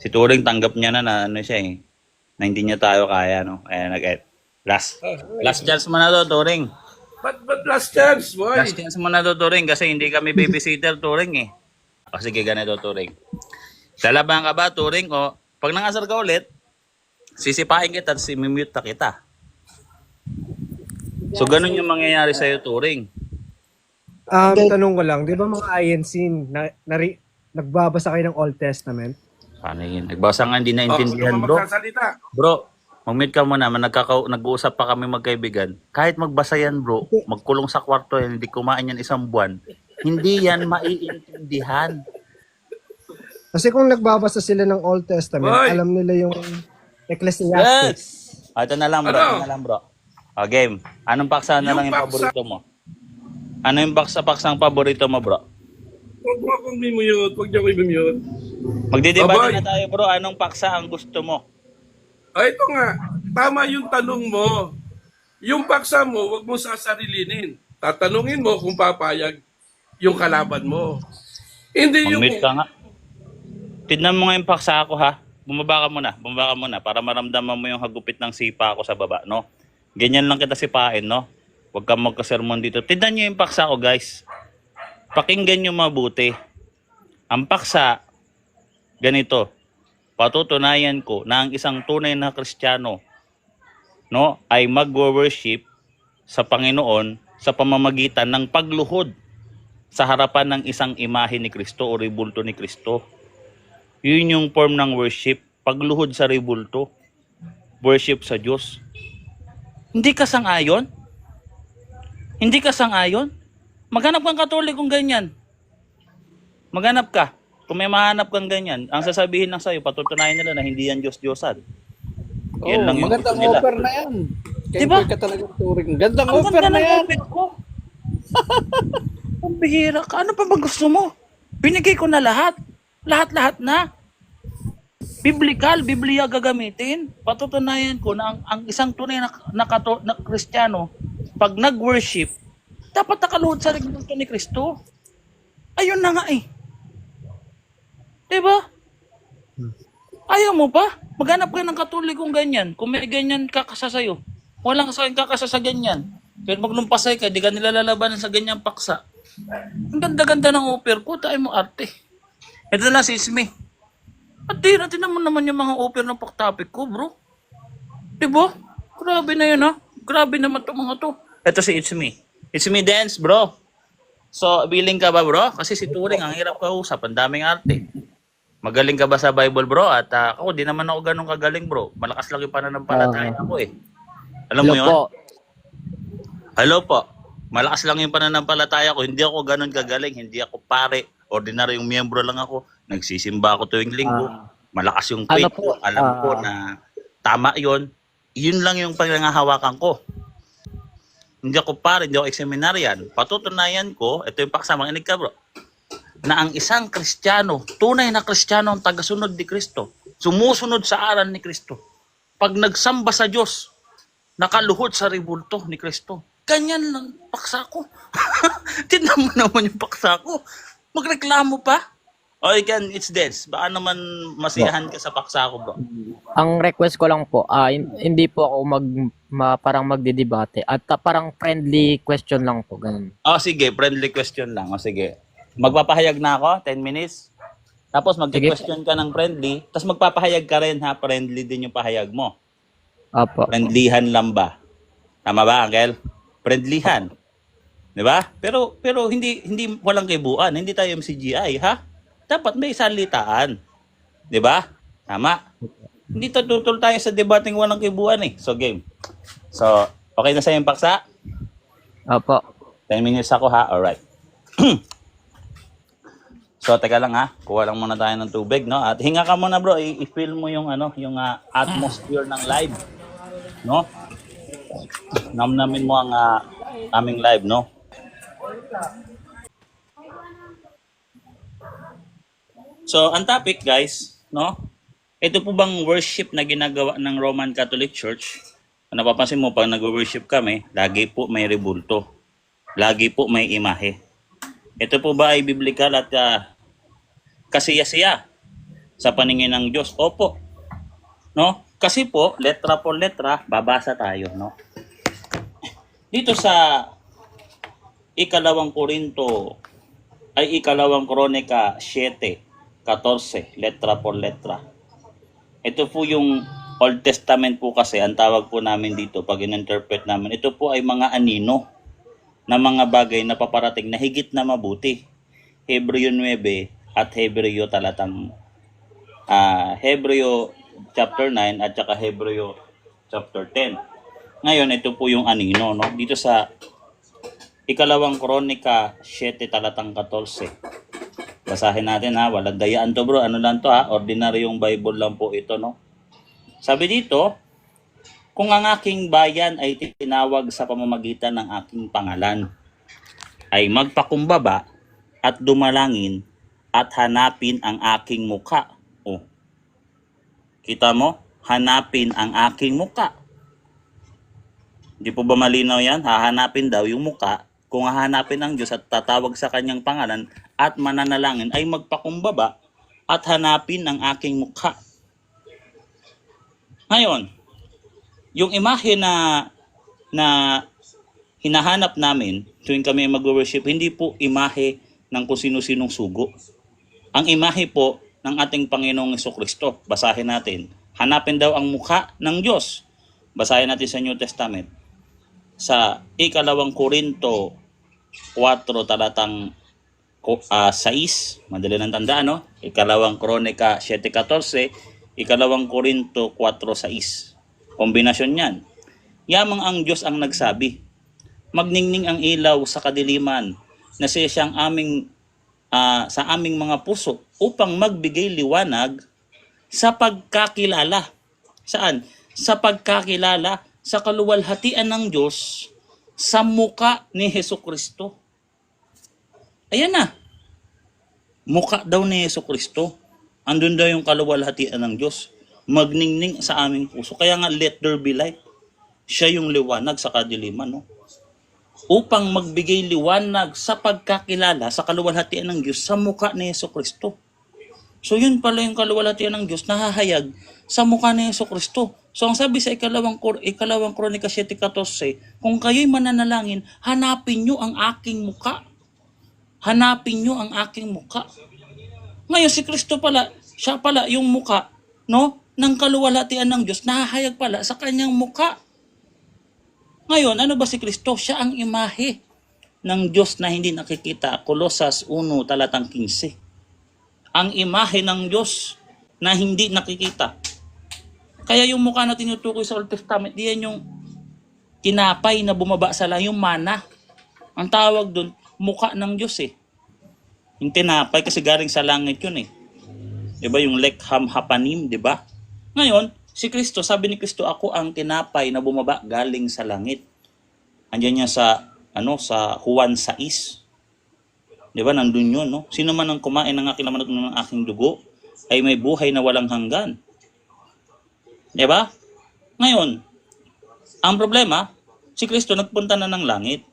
D: Si Turing tanggap niya na siya na hindi niya tayo kaya, Kaya last chance mo na to, Turing.
E: But last chance, boy.
D: Last chance mo na to, Turing, kasi hindi kami babysitter, Turing O sige, ganito, Turing. Lalaban ka ba, Turing? O, pag nangasar ka ulit, sisipain kita at simimute na kita. So, ganun yung mangyayari sa'yo, Turing.
H: tanong ko lang, di ba mga INC, nagbabasa kayo ng Old Testament?
D: Paano yun? Nagbasa nga, hindi naintindihan, bro.
E: Magsasalita.
D: Bro, mag-meet ka muna, nag-uusap pa kami magkaibigan. Kahit magbasa yan, bro, magkulong sa kwarto yan, hindi kumain yan isang buwan, hindi yan maiintindihan.
H: Kasi kung nagbabasa sila ng Old Testament,
E: Boy!
H: alam nila yung Ecclesiastes.
D: Ito na lang, bro. O, game. Anong paksa na lang yung paborito mo? Ano yung paksang paborito mo, bro?
E: Huwag mo akong mimute. Huwag niyo akong mimute.
D: Magdidebate na tayo, bro. Anong paksa ang gusto mo?
E: Ito nga. Tama yung tanong mo. Yung paksa mo, huwag mo sasarilinin. Tatanungin mo kung papayag yung kalaban mo. Hindi yung...
D: Mag-meet ka nga. Tignan mo nga yung paksa ako, ha? Bumaba ka muna para maramdaman mo yung hagupit ng sipa ako sa baba, no? Ganyan lang kita sipain, no? Huwag kang magkasermon dito. Tignan nyo yung paksa ko, guys. Pakinggan nyo mabuti. Ang paksa, ganito. Patutunayan ko na ang isang tunay na Kristiyano, no, ay mag-worship sa Panginoon sa pamamagitan ng pagluhod sa harapan ng isang imahe ni Kristo o ribulto ni Kristo. Yun yung form ng worship, pagluhod sa ribulto, worship sa Diyos. Hindi ka sang-ayon? Maghanap kang Katolikong ganyan. Maghanap ka. Kung may mahanap kang ganyan, ang sasabihin lang sa'yo, patutunayan nila na hindi yan Diyos-Diyosan. Yan lang yung
A: magandang
D: gusto nila.
A: offer na yan.
D: Diba?
A: Ikaw ka talaga turing. Gandang
D: Ang
A: offer
D: ganda
A: na
D: ng
A: yan.
D: offer ko. Ang bihira ka. Ano pa ba gusto mo? Binigay ko na lahat. Lahat-lahat na. Biblia gagamitin. Patutunayan ko na ang isang tunay na Kristiyano, pag nag-worship, dapat nakaluhod sa reglamento ni Kristo. Ayun na nga eh. Diba? Ayaw mo pa? Maghanap ka ng katolikong ganyan. Kung may ganyan kakasa sa'yo. Walang kakasa sa ganyan. Pero maglumpasay ka, di ka nilalalabanan sa ganyang paksa. Ang ganda-ganda ng offer ko, tayo mo arte. Ito na si Ismi. At natin naman yung mga offer ng topic ko, bro. Diba? Grabe na yun, ha? Grabe naman itong mga to. Ito si Ismi. Ismi dance, bro. So, willing ka ba, bro? Kasi si Turing, ang hirap kausap. Ang daming arte. Magaling ka ba sa Bible, bro? At ako, di naman ako ganun kagaling, bro. Malakas lang yung pananampalataya ako, eh. Alam mo yun? Hello po. Malakas lang yung pananampalataya ko. Hindi ako ganun kagaling. Hindi ako pare. Ordinaryong miyembro lang ako. Nagsisimba ako tuwing linggo. Malakas yung faith ko. Alam ko na tama yon. Yun lang yung pangangahawakan ko. Hindi ako pare. Hindi ako seminaryan. Patutunayan ko, ito yung paksa, makinig ka, bro, na ang isang Kristiyano, tunay na Kristiyano ang tagasunod ni Kristo, sumusunod sa aral ni Kristo, pag nagsamba sa Diyos, nakaluhod sa ribulto ni Kristo. Ganyan lang paksa ko. Tignan mo naman yung paksa ko. Magreklamo pa? O again, it's this. Baka naman masiyahan ka sa paksa ko, bro.
I: Ang request ko lang po, hindi po ako parang magdidebate at parang friendly question lang po, ganun.
D: O sige, friendly question lang. O sige. Magpapahayag na ako, 10 minutes. Tapos mag-question ka ng friendly, tapos magpapahayag ka rin, ha? Friendly din yung pahayag mo.
I: Apo.
D: Friendlyhan lang ba? Tama ba, Uncle? Friendlyhan. 'Di ba? Pero hindi walang kaibuan. Hindi tayo MCGI, ha? Dapat may salitaan. 'Di ba? Tama. Hindi tutol tayo sa debating walang kaibuan eh. So game. So, okay na sa yung paksa?
I: Apo.
D: 10 minutes ako, ha? Alright. So, teka lang, ha? Kuha lang muna tayo ng tubig, no? At hinga ka muna, bro. I-feel mo yung yung atmosphere ng live, no? Namnamin mo ang aming live, no? So, ang topic, guys, no? Ito po bang worship na ginagawa ng Roman Catholic Church? Napapansin mo, pag nag-worship kami, lagi po may rebulto. Lagi po may imahe. Ito po ba ay biblical at kasiya-siya sa paningin ng Diyos? Opo. No? Kasi po, letra por letra, babasa tayo, no? Dito sa ikalawang Kronika 7:14, letra por letra. Ito po yung Old Testament po kasi, ang tawag po namin dito pag in-interpret namin. Ito po ay mga anino na mga bagay na paparating na higit na mabuti. Hebreo 9 at Hebreo Hebreo chapter 9 at saka Hebreo chapter 10. Ngayon, ito po yung anino, no? Dito sa ikalawang Kronika 7:14. Basahin natin, ha. Walang dayaan to, bro. Ano lang to, ha? Ordinaryong Bible lang po ito, no? Sabi dito, kung ang aking bayan ay tinawag sa pamamagitan ng aking pangalan, ay magpakumbaba at dumalangin at hanapin ang aking muka. Oh. Kita mo? Hanapin ang aking muka. Hindi po ba malinaw yan? Hahanapin daw yung muka. Kung hahanapin ang Diyos at tatawag sa kanyang pangalan at mananalangin, ay magpakumbaba at hanapin ang aking muka. Ngayon, yung imahe na hinahanap namin tuwing kami mag-worship, hindi po imahe ng kung sino-sinong sugo. Ang imahe po ng ating Panginoong Jesucristo. Basahin natin. Hanapin daw ang mukha ng Diyos. Basahin natin sa New Testament. Sa ikalawang Korinto 4 talatang 6, madali ng tandaan, no? Ikalawang Kronika 7:14, ikalawang Korinto 4:6. Kombinasyon yan. Yamang ang Diyos ang nagsabi, magningning ang ilaw sa kadiliman na siya siyang sa aming mga puso upang magbigay liwanag sa pagkakilala. Saan? Sa pagkakilala sa kaluwalhatian ng Diyos sa muka ni Hesukristo. Ayan na. Muka daw ni Hesukristo. Andun daw yung kaluwalhatian ng Diyos. Magningning sa aming puso. Kaya nga, let there be light. Siya yung liwanag sa kadiliman, no? Upang magbigay liwanag sa pagkakilala sa kaluwalhatian ng Diyos sa mukha ni Hesukristo. So yun pala yung kaluwalhatian ng Diyos nahahayag sa mukha ni Hesukristo. So ang sabi sa ikalawang Kronika 7:14, kung kayo'y mananalangin, hanapin nyo ang aking mukha. Hanapin nyo ang aking mukha. Ngayon si Kristo pala, siya pala yung mukha, no, ng kaluwalhatian ng Diyos, nahahayag pala sa kanyang mukha. Ngayon, ano ba si Kristo? Siya ang imahe ng Diyos na hindi nakikita. Kolosas 1:15. Ang imahe ng Diyos na hindi nakikita. Kaya yung mukha na tinutukoy sa Old Testament, diyan yung tinapay na bumaba sa langit, yung mana. Ang tawag doon, mukha ng Diyos eh. Yung tinapay kasi galing sa langit yun eh. Diba yung lekham hapanim, diba? Ngayon, si Kristo, sabi ni Kristo, ako ang tinapay na bumaba galing sa langit. Andiyan niya sa Juan 6. Diba? Nandun yun, no? Sino man ang kumain ng aking laman at ng aking dugo ay may buhay na walang hanggan. Diba? Ngayon, ang problema, si Kristo nagpunta na ng langit.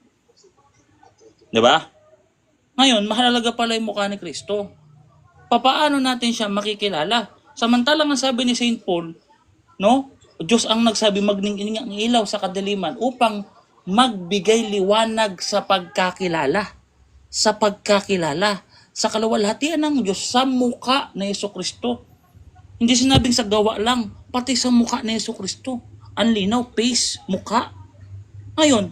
D: Diba? Ngayon, mahalaga pala yung mukha ni Kristo. Papaano natin siya makikilala? Samantalang ang sabi ni St. Paul, no? Diyos ang nagsabi, magning ang ilaw sa kadiliman upang magbigay liwanag sa pagkakilala. Sa pagkakilala. Sa kaluwalhatian ng Diyos sa mukha ni Hesukristo. Hindi sinabing sa gawa lang, pati sa mukha ni Hesukristo. Ang linaw, face, mukha. Ngayon,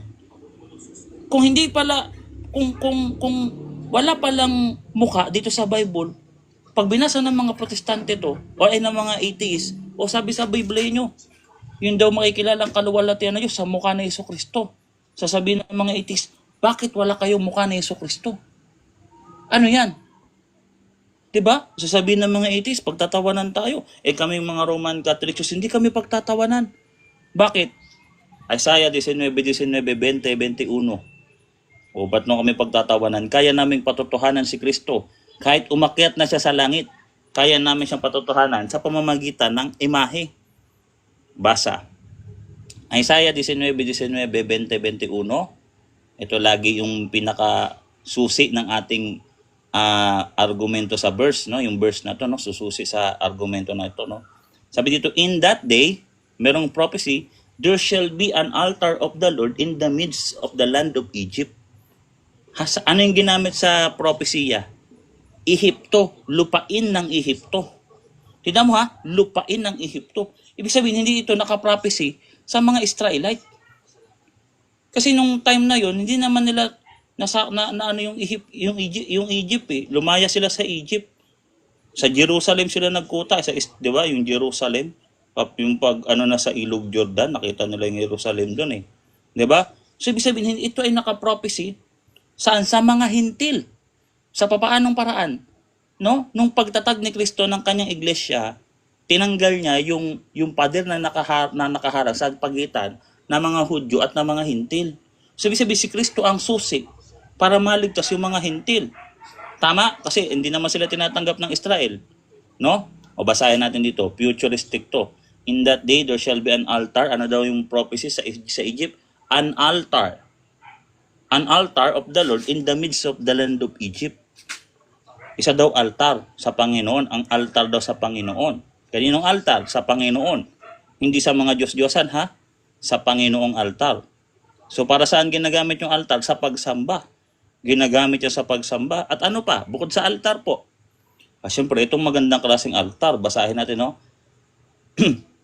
D: kung hindi pala, kung wala palang mukha dito sa Bible, pag binasa ng mga protestante to, o ay ng mga atheist, o sabi sa Biblia nyo, yun daw makikilalang kaluwalhatian na Diyos sa mukha ni Hesukristo. Sasabihin ng mga atheist, bakit wala kayong mukha ni Hesukristo? Ano yan? Diba? Sasabihin ng mga atheist, pagtatawanan tayo. Kami mga Roman Catholics, hindi kami pagtatawanan. Bakit? Isaiah 19:19, 20, 21. O ba't nung kami pagtatawanan? Kaya naming patotohanan si Kristo. Kahit umakyat na siya sa langit, kaya namin siyang patotohanan sa pamamagitan ng imahe. Basa. Isaiah 19:19, 20, 21. Ito lagi yung pinaka-susi ng ating argumento sa verse, no? Yung verse na to, no? Sususi sa argumento na ito, no? Sabi dito, in that day, merong prophecy, there shall be an altar of the Lord in the midst of the land of Egypt. Ano yung ginamit sa propesya? Ehipto, lupain ng Ehipto. Tignan mo ha, lupain ng Ehipto. Ibig sabihin, hindi ito naka-prophecy sa mga Israelite. Kasi nung time na yon, hindi naman nila ano yung Egypt eh. Lumaya sila sa Egypt. Sa Jerusalem sila nagkuta, di ba? Yung Jerusalem, yung pag na sa Ilog Jordan, nakita nila yung Jerusalem doon eh. Di ba? So ibig sabihin, ito ay naka-prophecy saan? Sa mga hintil. Sa papaanong paraan? No? Nung pagtatag ni Kristo ng kanyang iglesia, tinanggal niya yung pader na nakaharang sa pagitan ng mga Hudyo at ng mga hintil. So ibig sabihin, si Kristo ang susi para maligtas yung mga hintil. Tama? Kasi hindi naman sila tinatanggap ng Israel. No? O basahin natin dito, futuristic to. In that day, there shall be an altar. Ano daw yung prophecy sa Egypt? An altar. An altar of the Lord in the midst of the land of Egypt. Isa daw altar sa Panginoon. Ang altar daw sa Panginoon. Kaninong altar? Sa Panginoon. Hindi sa mga Diyos-Diyosan ha? Sa Panginoong altar. So para saan ginagamit yung altar? Sa pagsamba. Ginagamit niya sa pagsamba. At ano pa? Bukod sa altar po. Siyempre, itong magandang klaseng altar. Basahin natin, no?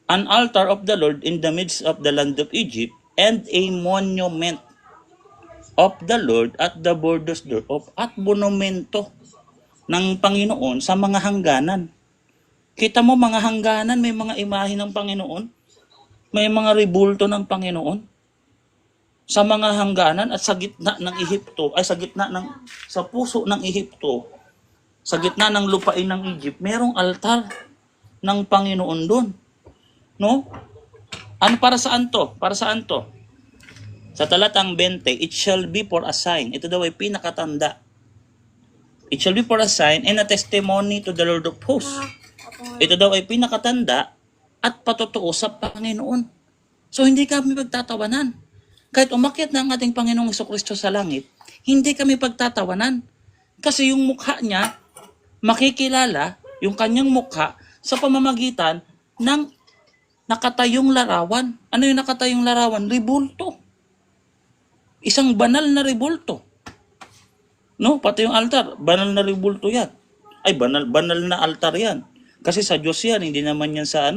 D: An altar of the Lord in the midst of the land of Egypt and a monument of the Lord at the borders thereof. At monumento ng Panginoon sa mga hangganan. Kita mo mga hangganan, may mga imahe ng Panginoon. May mga rebulto ng Panginoon. Sa mga hangganan at sa gitna ng Ehipto, sa puso ng Ehipto, sa gitna ng lupain ng Egypt, merong altar ng Panginoon doon. No? Ano para saan to? Para saan to? Sa talatang 20, it shall be for a sign. Ito daw ay pinakatanda. It shall be for a sign and a testimony to the Lord of hosts. Ito daw ay pinakatanda at patotoo sa Panginoon. So hindi kami pagtatawanan. Kahit umakyat na ang ating Panginoong Jesucristo sa langit, hindi kami pagtatawanan. Kasi yung mukha niya, makikilala yung kanyang mukha sa pamamagitan ng nakatayong larawan. Ano yung nakatayong larawan? Rebulto. Isang banal na rebulto. No, pati yung altar, banal na rebulto yan. Ay, banal na altar yan. Kasi sa Diyos yan, hindi naman yan sa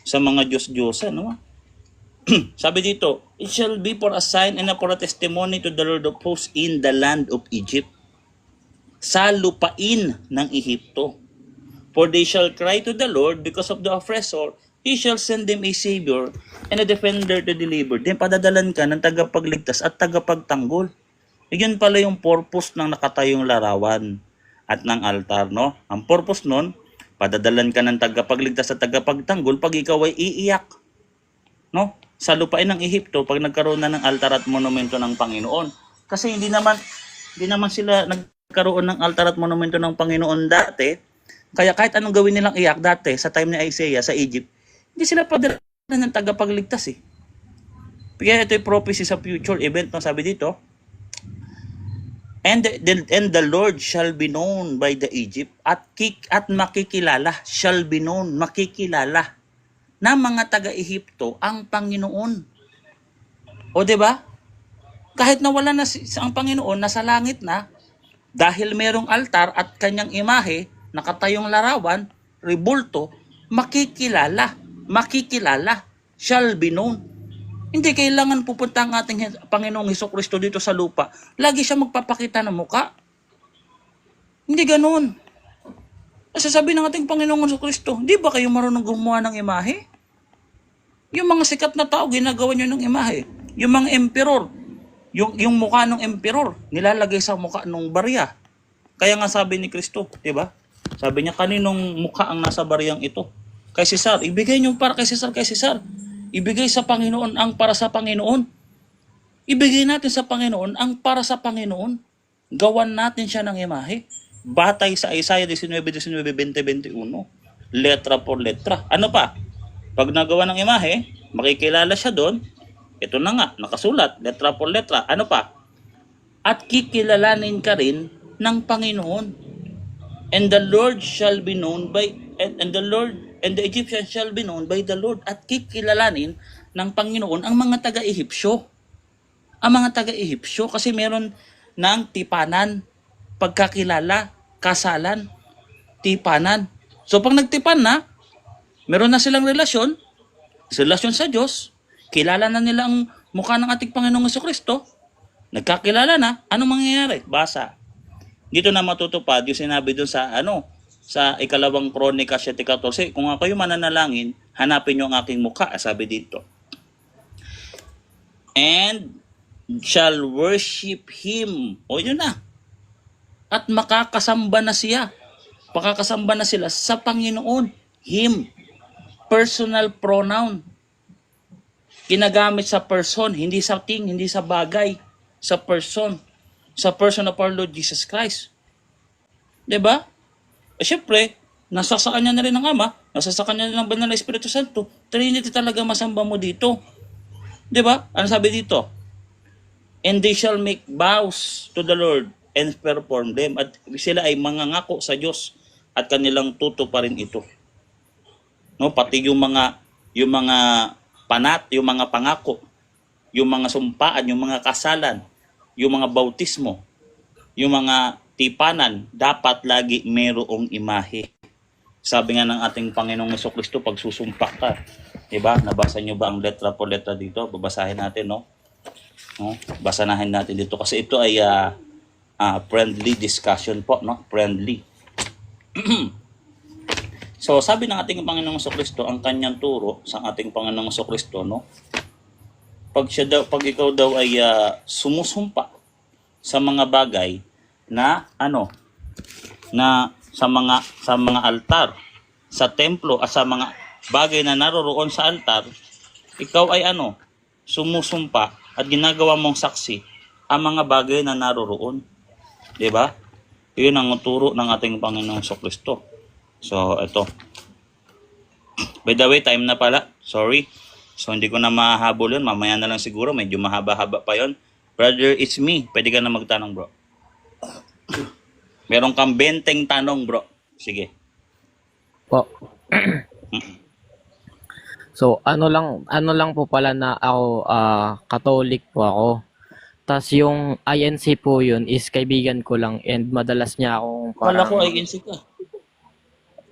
D: sa mga Diyos-Diyosan, no? Sabi dito, it shall be for a sign and for a testimony to the Lord of hosts in the land of Egypt. Sa lupain ng Ehipto. For they shall cry to the Lord because of the oppressor. He shall send them a savior and a defender to deliver them. Padadalan ka ng tagapagligtas at tagapagtanggol. Yun pala yung purpose ng nakatayong larawan at ng altar, no? Ang purpose nun, padadalan ka ng tagapagligtas at tagapagtanggol pag ikaw ay iiyak. No? Sa lupain ng Ehipto, pag nagkaroon na ng altar at monumento ng Panginoon. Kasi hindi naman sila nagkaroon ng altar at monumento ng Panginoon dati. Kaya kahit anong gawin nilang iyak dati, sa time ni Isaiah sa Egypt, hindi sila padala ng tagapagligtas eh. Kaya ito yung prophecy sa future event, no? Sabi dito, and the Lord shall be known by the Egypt at makikilala, shall be known, makikilala na mga taga-Ehipto ang Panginoon. O 'di ba? Kahit nawala na ang Panginoon, nasa langit na, dahil merong altar at kanyang imahe, nakatayong larawan, rebulto, makikilala, shall be known. Hindi kailangan pupunta ang ating Panginoong Hesukristo dito sa lupa. Lagi siya magpapakita ng muka. Hindi ganoon. Kasi sabi ng ating Panginoong Hesukristo, di ba kayo marunong gumawa ng imahe? Yung mga sikat na tao, ginagawa nyo ng imahe. Yung mga emperor, yung mukha ng emperor, nilalagay sa mukha ng barya. Kaya nga sabi ni Kristo, di ba? Sabi niya, kaninong mukha ang nasa baryang ito? Kay Cesar, ibigay nyo para kay Cesar. Ibigay sa Panginoon ang para sa Panginoon. Ibigay natin sa Panginoon ang para sa Panginoon. Gawan natin siya ng imahe. Batay sa Isaiah 19:20, 21. Letra por letra. Ano pa? Pag nagawa ng imahe, makikilala siya doon. Ito na nga, nakasulat. Letra por letra. Ano pa? At kikilalanin ka rin ng Panginoon. And the Lord shall be known by, and the Egyptians shall be known by the Lord. At kikilalanin ng Panginoon ang mga taga-Ehipsyo. Ang mga taga-Ehipsyo kasi meron ng tipanan, pagkakilala, kasalan, tipanan. So pag nagtipan na, meron na silang relasyon sa Diyos, kilala na nila ang mukha ng ating Panginoong Jesucristo, nagkakilala na, anong mangyayari? Basa. Dito na matutupad yung sinabi doon sa ikalawang Kronika 7:14, kung ako yung mananalangin, hanapin nyo ang aking mukha, sabi dito. And shall worship Him. O yun na. At makakasamba na siya. Pakakasamba na sila sa Panginoon. Him. Personal pronoun. Ginagamit sa person, hindi sa thing, hindi sa bagay. Sa person. Sa person of our Lord Jesus Christ. Diba? Siyempre, nasa sa kanya na rin ang Ama, nasa sa kanya na rin ang Banal na Espiritu Santo. Trinity talaga masamba mo dito. Diba? Ano sabi dito? And they shall make vows to the Lord and perform them. At sila ay mangangako sa Diyos at kanilang tutuparin ito. No, pati yung mga panat, yung mga pangako, yung mga sumpaan, yung mga kasalan, yung mga bautismo, yung mga tipanan, dapat lagi mayroong imahe. Sabi nga ng ating Panginoong Jesucristo, pag susumpa ka, diba? Nabasa nyo ba ang letra po letra dito? Babasahin natin, no? No? Basanahin natin dito kasi ito ay friendly discussion po, no? Friendly. So, sabi ng ating Panginoong Jesucristo, ang kanyang turo sa ating Panginoong Jesucristo, no? Pag ikaw daw ay sumusumpa sa mga bagay na na sa mga altar, sa templo at sa mga bagay na naroroon sa altar, ikaw ay ano, sumusumpa at ginagawa mong saksi ang mga bagay na naroroon. 'Di ba? Yun ang turo ng ating Panginoong Kristo. So, ito. By the way, time na pala. Sorry. So, hindi ko na mahabol yun. Mamaya na lang siguro. Medyo mahaba-haba pa yon. Brother, it's me. Pwede ka na magtanong, bro. Meron kang 20 tanong, bro. Sige.
I: Po. So, ano lang po pala na ako, Catholic po ako. Tas yung INC po yun is kaibigan ko lang and madalas niya akong
D: Wala ko
I: parang...
D: INC ka.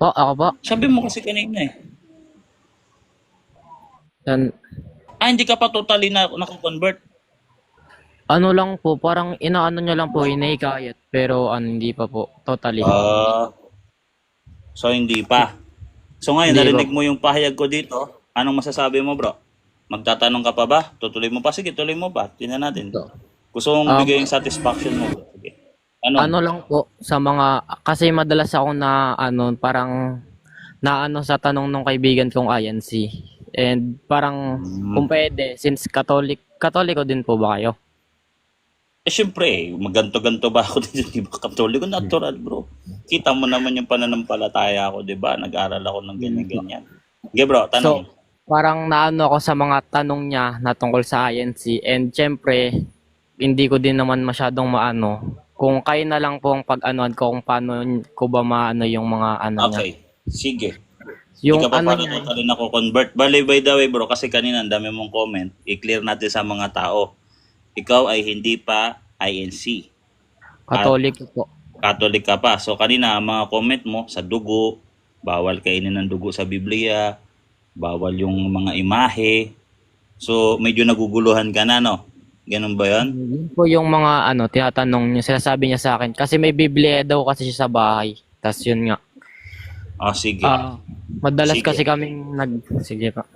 I: Po, ako po.
D: Sabi mo kasi kanina eh.
I: Yan,
D: Hindi ka pa totally na nakakonvert.
I: ano lang po, parang inaano niya lang po, hinahikayat. Pero hindi pa po, totally.
D: So, hindi pa. So, ngayon,
I: Hindi
D: narinig
I: po.
D: mo yung pahayag ko dito. Anong masasabi mo, bro? Magtatanong ka pa ba? Tutuloy mo pa? Sige, tuloy mo pa. Tingnan natin. Gusto mong bigay yung satisfaction mo. Sige.
I: Ano lang po, sa mga, kasi madalas ako na, parang, naano sa tanong ng kaibigan kong INC. And parang, kung pwede, since Katoliko din po ba kayo?
D: Syempre, maganto-ganto ba ako dito? Di ba Katoliko? Natural, bro. Kita mo naman yung pananampalataya ko, di ba? Nag-aral ako ng ganyan-ganyan. Okay, bro, tanong.
I: So, parang naano ako sa mga tanong niya na tungkol sa INC. And syempre, hindi ko din naman masyadong maano. Kung kayo na lang po ang pag-anuan ko kung paano ko ba maano yung mga ano niya.
D: Okay, sige.
I: Yung
D: Hindi ka pa
I: ano
D: paano
I: niya,
D: totally nako-convert. Bali, by the way, bro, kasi kanina ang dami mong comment. I-clear natin sa mga tao. Ikaw ay hindi pa INC.
I: Katoliko po.
D: Catholic ka pa. So kanina, ang mga comment mo sa dugo, bawal kainin ng dugo sa Biblia, bawal yung mga imahe. So medyo naguguluhan ka na, no? Ganun ba yun?
I: Yun po yung mga tinatanong niya, sinasabi niya sa akin. Kasi may Biblia daw kasi siya sa bahay. Tas yun nga.
D: Sige.
I: Madalas
D: Sige.
I: kasi kaming sige pa.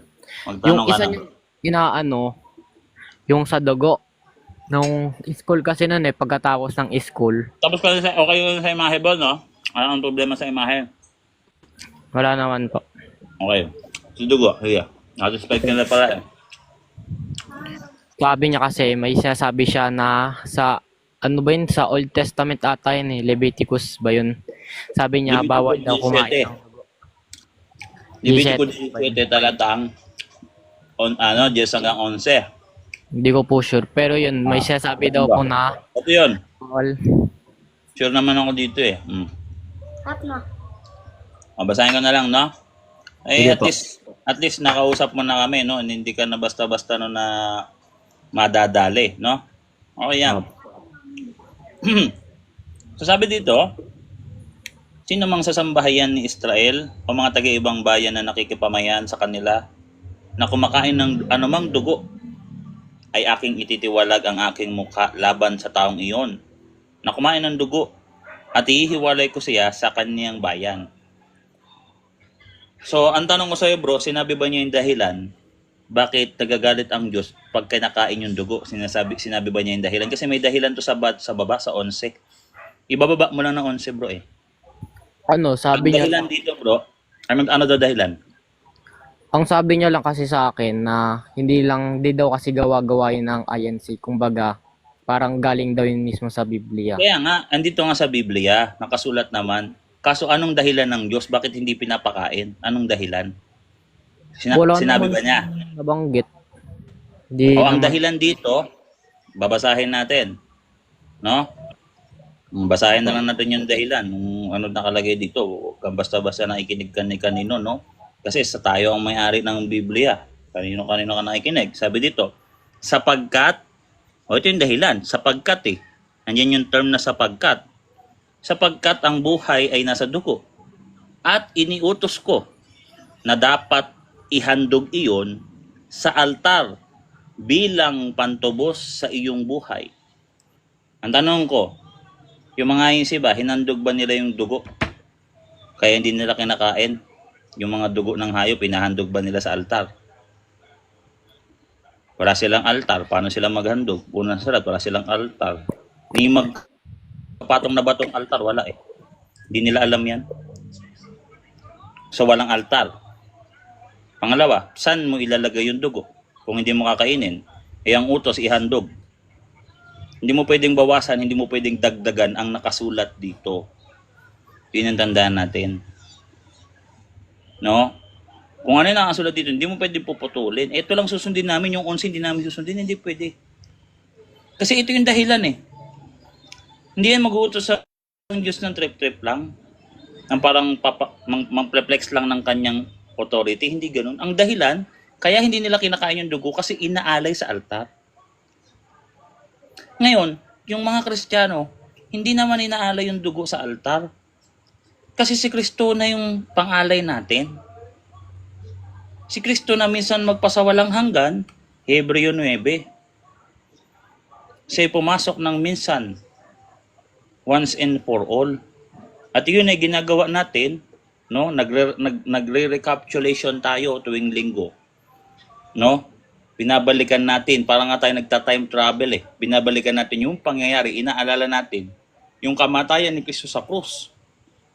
D: Magtanong
I: Yung
D: ka
I: isa
D: na.
I: niya, inaano, yung sa dugo. Nung school kasi nun pagkatapos ng school,
D: Tapos pala okay yun sa imahe, Bol, no? Ano ang problema sa imahe?
I: wala naman po.
D: Okay. Sa dugo, hiya. Satisfied ka na pala eh.
I: Sabi niya kasi, may sinasabi siya na sa, ano ba yun, sa Old Testament ata yun Leviticus ba yun? Sabi niya,
D: Leviticus
I: bawal daw
D: 17.
I: kumain ng dugo.
D: Leviticus 17 talatang 10 hanggang 11.
I: Hindi ko po sure. Pero yun, may sinasabi daw po na
D: Ito yun.
I: bawal.
D: Sure naman ako dito eh. Basahin ko na lang, no?
I: Sige
D: At
I: po.
D: at least nakausap mo na kami, no? Hindi ka na basta-basta no na madadali, no? Okay yan. So sabi dito, sino mang sasambahayan ni Israel o mga taga-ibang bayan na nakikipamayan sa kanila na kumakain ng anumang dugo ay aking ititiwalag ang aking mukha laban sa taong iyon na kumain ng dugo at ihiwalay ko siya sa kaniyang bayan. So, ang tanong ko sa'yo, bro, sinabi ba niya yung dahilan bakit nagagalit ang Diyos pag kinakain yung dugo? Sinabi ba niya yung dahilan? Kasi may dahilan to sa baba, sa 11. Ibababa mo lang ng 11, bro eh.
I: Sabi
D: Ang
I: niya,
D: dahilan dito, bro, ano daw dahilan?
I: ang sabi niya lang kasi sa akin na hindi daw kasi gawa-gawain ng INC. Kumbaga, parang galing daw yun mismo sa Biblia.
D: Kaya nga, andito nga sa Biblia, nakasulat naman. Kaso anong dahilan ng Diyos? Bakit hindi pinapakain? Anong dahilan? Sinabi ba niya?
I: Nabanggit. Di
D: O ang
I: naman-
D: dahilan dito, babasahin natin. No? Basahin na lang natin yung dahilan. Kung ano nakalagay dito, huwag kang basta-basta nakikinig ka ni kanino, no? Kasi sa tayo ang may-ari ng Biblia. Kanino-kanino ka nakikinig. Sabi dito, sapagkat, ito yung dahilan, sapagkat Nandiyan yung term na sapagkat. Sapagkat ang buhay ay nasa dugo. At iniutos ko na dapat ihandog iyon sa altar bilang pantubos sa iyong buhay. Ang tanong ko, yung mga INC ba, hinandog ba nila yung dugo? Kaya hindi nila kinakain? Yung mga dugo ng hayop, pinahandog ba nila sa altar? Wala silang altar. Paano sila maghandog? Unang salat, wala silang altar. Ni magpatong na batong altar, wala eh. Hindi nila alam yan. So walang altar. Pangalawa, saan mo ilalagay yung dugo? Kung hindi mo kakainin, eh ang utos ihandog. Hindi mo pwedeng bawasan, hindi mo pwedeng dagdagan ang nakasulat dito. Yun ang tandaan natin. No? Kung ano yung nakasulat dito, hindi mo pwedeng puputulin. Ito lang susundin namin, yung 11 hindi namin susundin, hindi pwede. Kasi ito yung dahilan eh. Hindi yan mag-uutos sa Diyos ng trip-trip lang. Ang parang mang-flex lang ng kanyang authority. Hindi ganun. Ang dahilan, kaya hindi nila kinakain yung dugo kasi inaalay sa altar. Ngayon, yung mga Kristiyano, hindi naman inaalay yung dugo sa altar. Kasi si Kristo na yung pangalay natin. Si Kristo na minsan magpasawalang hanggan, Hebreo 9. Siya pumasok ng minsan, once and for all. At yun ay ginagawa natin, no? Nagre-recapitulation tayo tuwing linggo. No? Binabalikan natin, parang nga tayo nagta-time travel eh. Binabalikan natin yung pangyayari, inaalala natin yung kamatayan ni Kristo sa krus.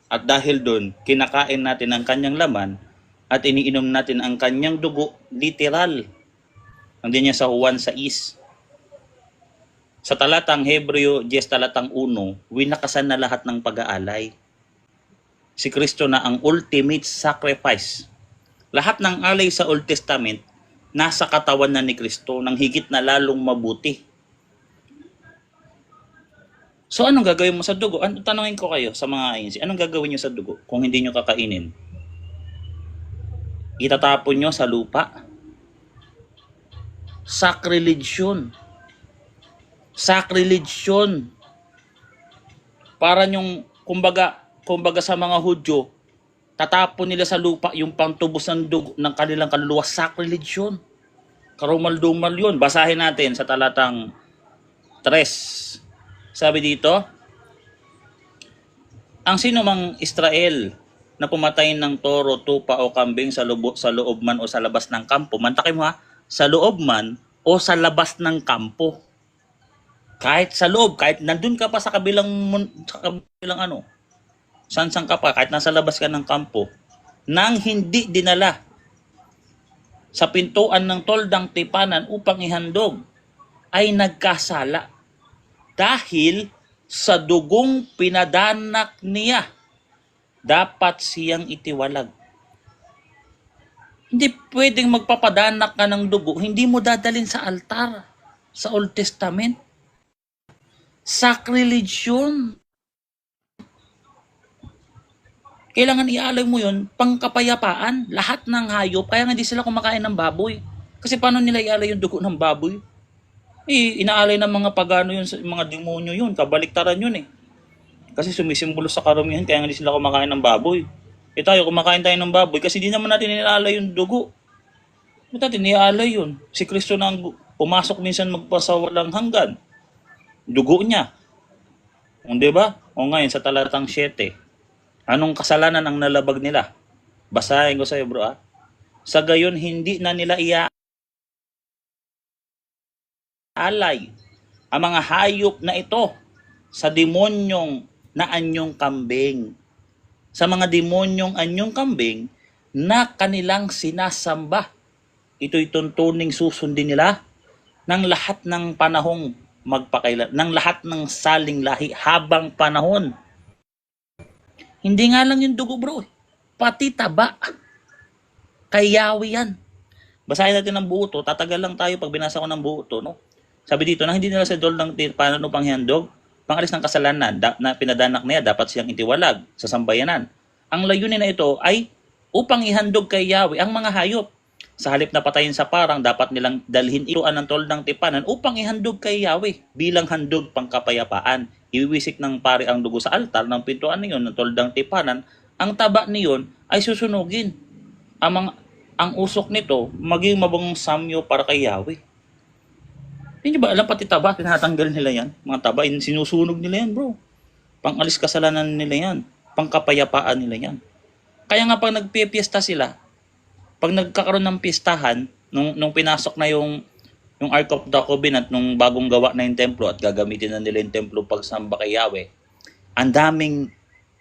D: At dahil doon, kinakain natin ang kanyang laman at iniinom natin ang kanyang dugo, literal. Nandiyan niya sa Juan 6. Sa talatang Hebreo 10 talatang 1, winakasan na lahat ng pag-aalay. Si Kristo na ang ultimate sacrifice. Lahat ng alay sa Old Testament, nasa katawan na ni Kristo ng higit na lalong mabuti. So anong gagawin mo sa dugo? Tanungin ko kayo sa mga INC, anong gagawin nyo sa dugo kung hindi nyo kakainin? Itatapon nyo sa lupa? Sacrilege yun. Sacrilege. Para yung, kumbaga sa mga Hudyo, tatapon nila sa lupa yung pangtubos ng dugo ng kanilang kaluluwa. Sacrilege yun. Karumal-dumal yun. Basahin natin sa talatang 3. Sabi dito, ang sino mang Israel na pumatay ng toro, tupa o kambing sa loob man o sa labas ng kampo, mantakin mo ha, sa loob man o sa labas ng kampo. Kahit sa loob, kahit nandun ka pa sa kabilang ano, sansang ka pa, kahit nasa labas ka ng kampo, nang hindi dinala sa pintuan ng toldang tipanan upang ihandog, ay nagkasala dahil sa dugong pinadanak niya, dapat siyang itiwalag. Hindi pwedeng magpapadanak ka ng dugo, hindi mo dadalhin sa altar sa Old Testament. Sacrilege yun. Kailangan ialay mo yun, pangkapayapaan, lahat ng hayop, kaya nga hindi sila kumakain ng baboy. Kasi paano nila ialay yung dugo ng baboy? Inaalay ng mga pagano yun, mga demonyo yun, kabaliktaran yun eh. Kasi sumisimbolo sa karamihan, kaya nga hindi sila kumakain ng baboy. Tayo, kumakain tayo ng baboy, kasi di naman natin inaalay yung dugo. Ba't natin iaalay yun? Si Kristo na pumasok minsan magpasawalang hanggan. Dugo niya. Di ba? O ngayon, sa talatang 7, anong kasalanan ang nalabag nila? Basahin ko sa iyo, bro. Sa gayon, hindi na nila alay ang mga hayop na ito sa demonyong na anyong kambing. Sa mga demonyong anyong kambing na kanilang sinasamba. Ito'y tuntuning susundin nila ng lahat ng panahong magpakailan, ng lahat ng saling lahi habang panahon. Hindi nga lang yung dugo, bro. Pati taba. Kay Yahweh yan. Basahin natin ng buo to. Tatagal lang tayo pag binasa ko ng buo to, no? Sabi dito na hindi nila sa dol ng paano panghihandog, pangalis ng kasalanan na pinadanak niya, dapat siyang itiwalag sa sambayanan. Ang layunin na ito ay upang ihandog kay Yahweh ang mga hayop. Sa halip na patayin sa parang, dapat nilang dalhin ituan ng toldang tipanan upang ihandog kay Yahweh bilang handog pangkapayapaan. Iwiwisik ng pari ang dugo sa altar ng pintuan niyon ng toldang tipanan. Ang taba niyon ay susunugin. Ang usok nito maging mabang samyo para kay Yahweh. Hindi ba alam, pati taba, tinatanggal nila yan. Mga taba, sinusunog nila yan, bro. Pangalis kasalanan nila yan. Pangkapayapaan nila yan. Kaya nga pag nagpipiesta sila, pag nagkakaroon ng pistahan, nung pinasok na yung Ark of the Covenant, nung bagong gawa na yung templo at gagamitin na nila yung templo pagsamba kay Yahweh, ang daming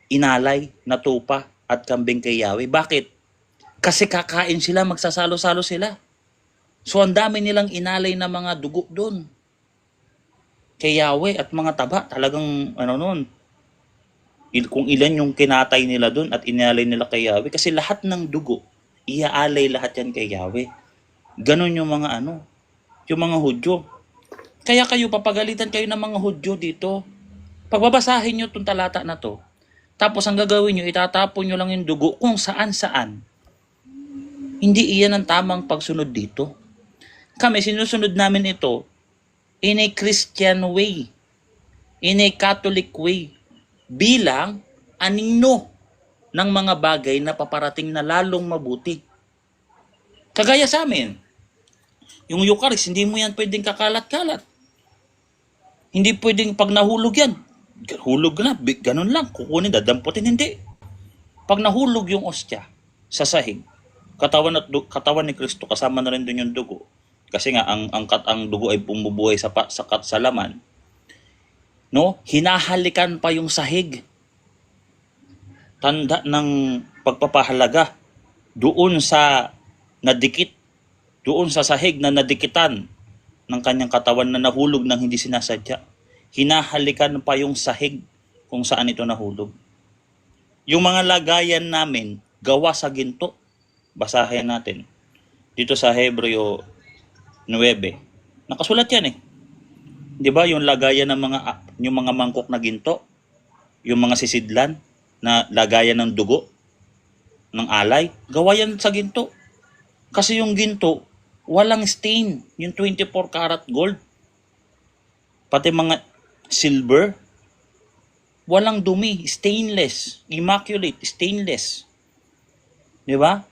D: inalay na tupa at kambing kay Yahweh. Bakit? Kasi kakain sila, magsasalo-salo sila. So ang dami nilang inalay na mga dugo doon kay Yahweh at mga taba. Talagang ano nun, kung ilan yung kinatay nila doon at inalay nila kay Yahweh. Kasi lahat ng dugo, iaalay lahat yan kay Yahweh. Ganon yung mga yung mga Hudyo. Kaya kayo, papagalitan kayo ng mga Hudyo dito. Pagbabasahin nyo itong talata na to, tapos ang gagawin nyo, itatapon nyo lang yung dugo kung saan-saan. Hindi iyan ang tamang pagsunod dito. Kami, sinusunod namin ito in a Christian way, in a Catholic way, bilang anino ng mga bagay na paparating na lalong mabuti. Kagaya sa amin, yung Eucharist, hindi mo yan pwedeng kakalat-kalat. Hindi pwedeng pag nahulog yan, hulog na, ganun lang, kukunin, dadamputin, hindi. Pag nahulog yung ostya sa sahig, katawan ni Kristo, kasama na rin doon yung dugo. Kasi nga, ang dugo ay bumubuhay sa laman. No? Hinahalikan pa yung sahig. Tanda ng pagpapahalaga doon sa nadikit, doon sa sahig na nadikitan ng kanyang katawan na nahulog ng hindi sinasadya. Hinahalikan pa yung sahig kung saan ito nahulog. Yung mga lagayan namin, gawa sa ginto. Basahin natin. Dito sa Hebreo 9. Nakasulat yan eh. 'Di ba yung lagayan ng yung mga mangkok na ginto, yung mga sisidlan na lagayan ng dugo ng alay, gawa yan sa ginto. Kasi yung ginto, walang stain, yung 24 karat gold. Pati mga silver, walang dumi, stainless, immaculate, stainless. 'Di ba?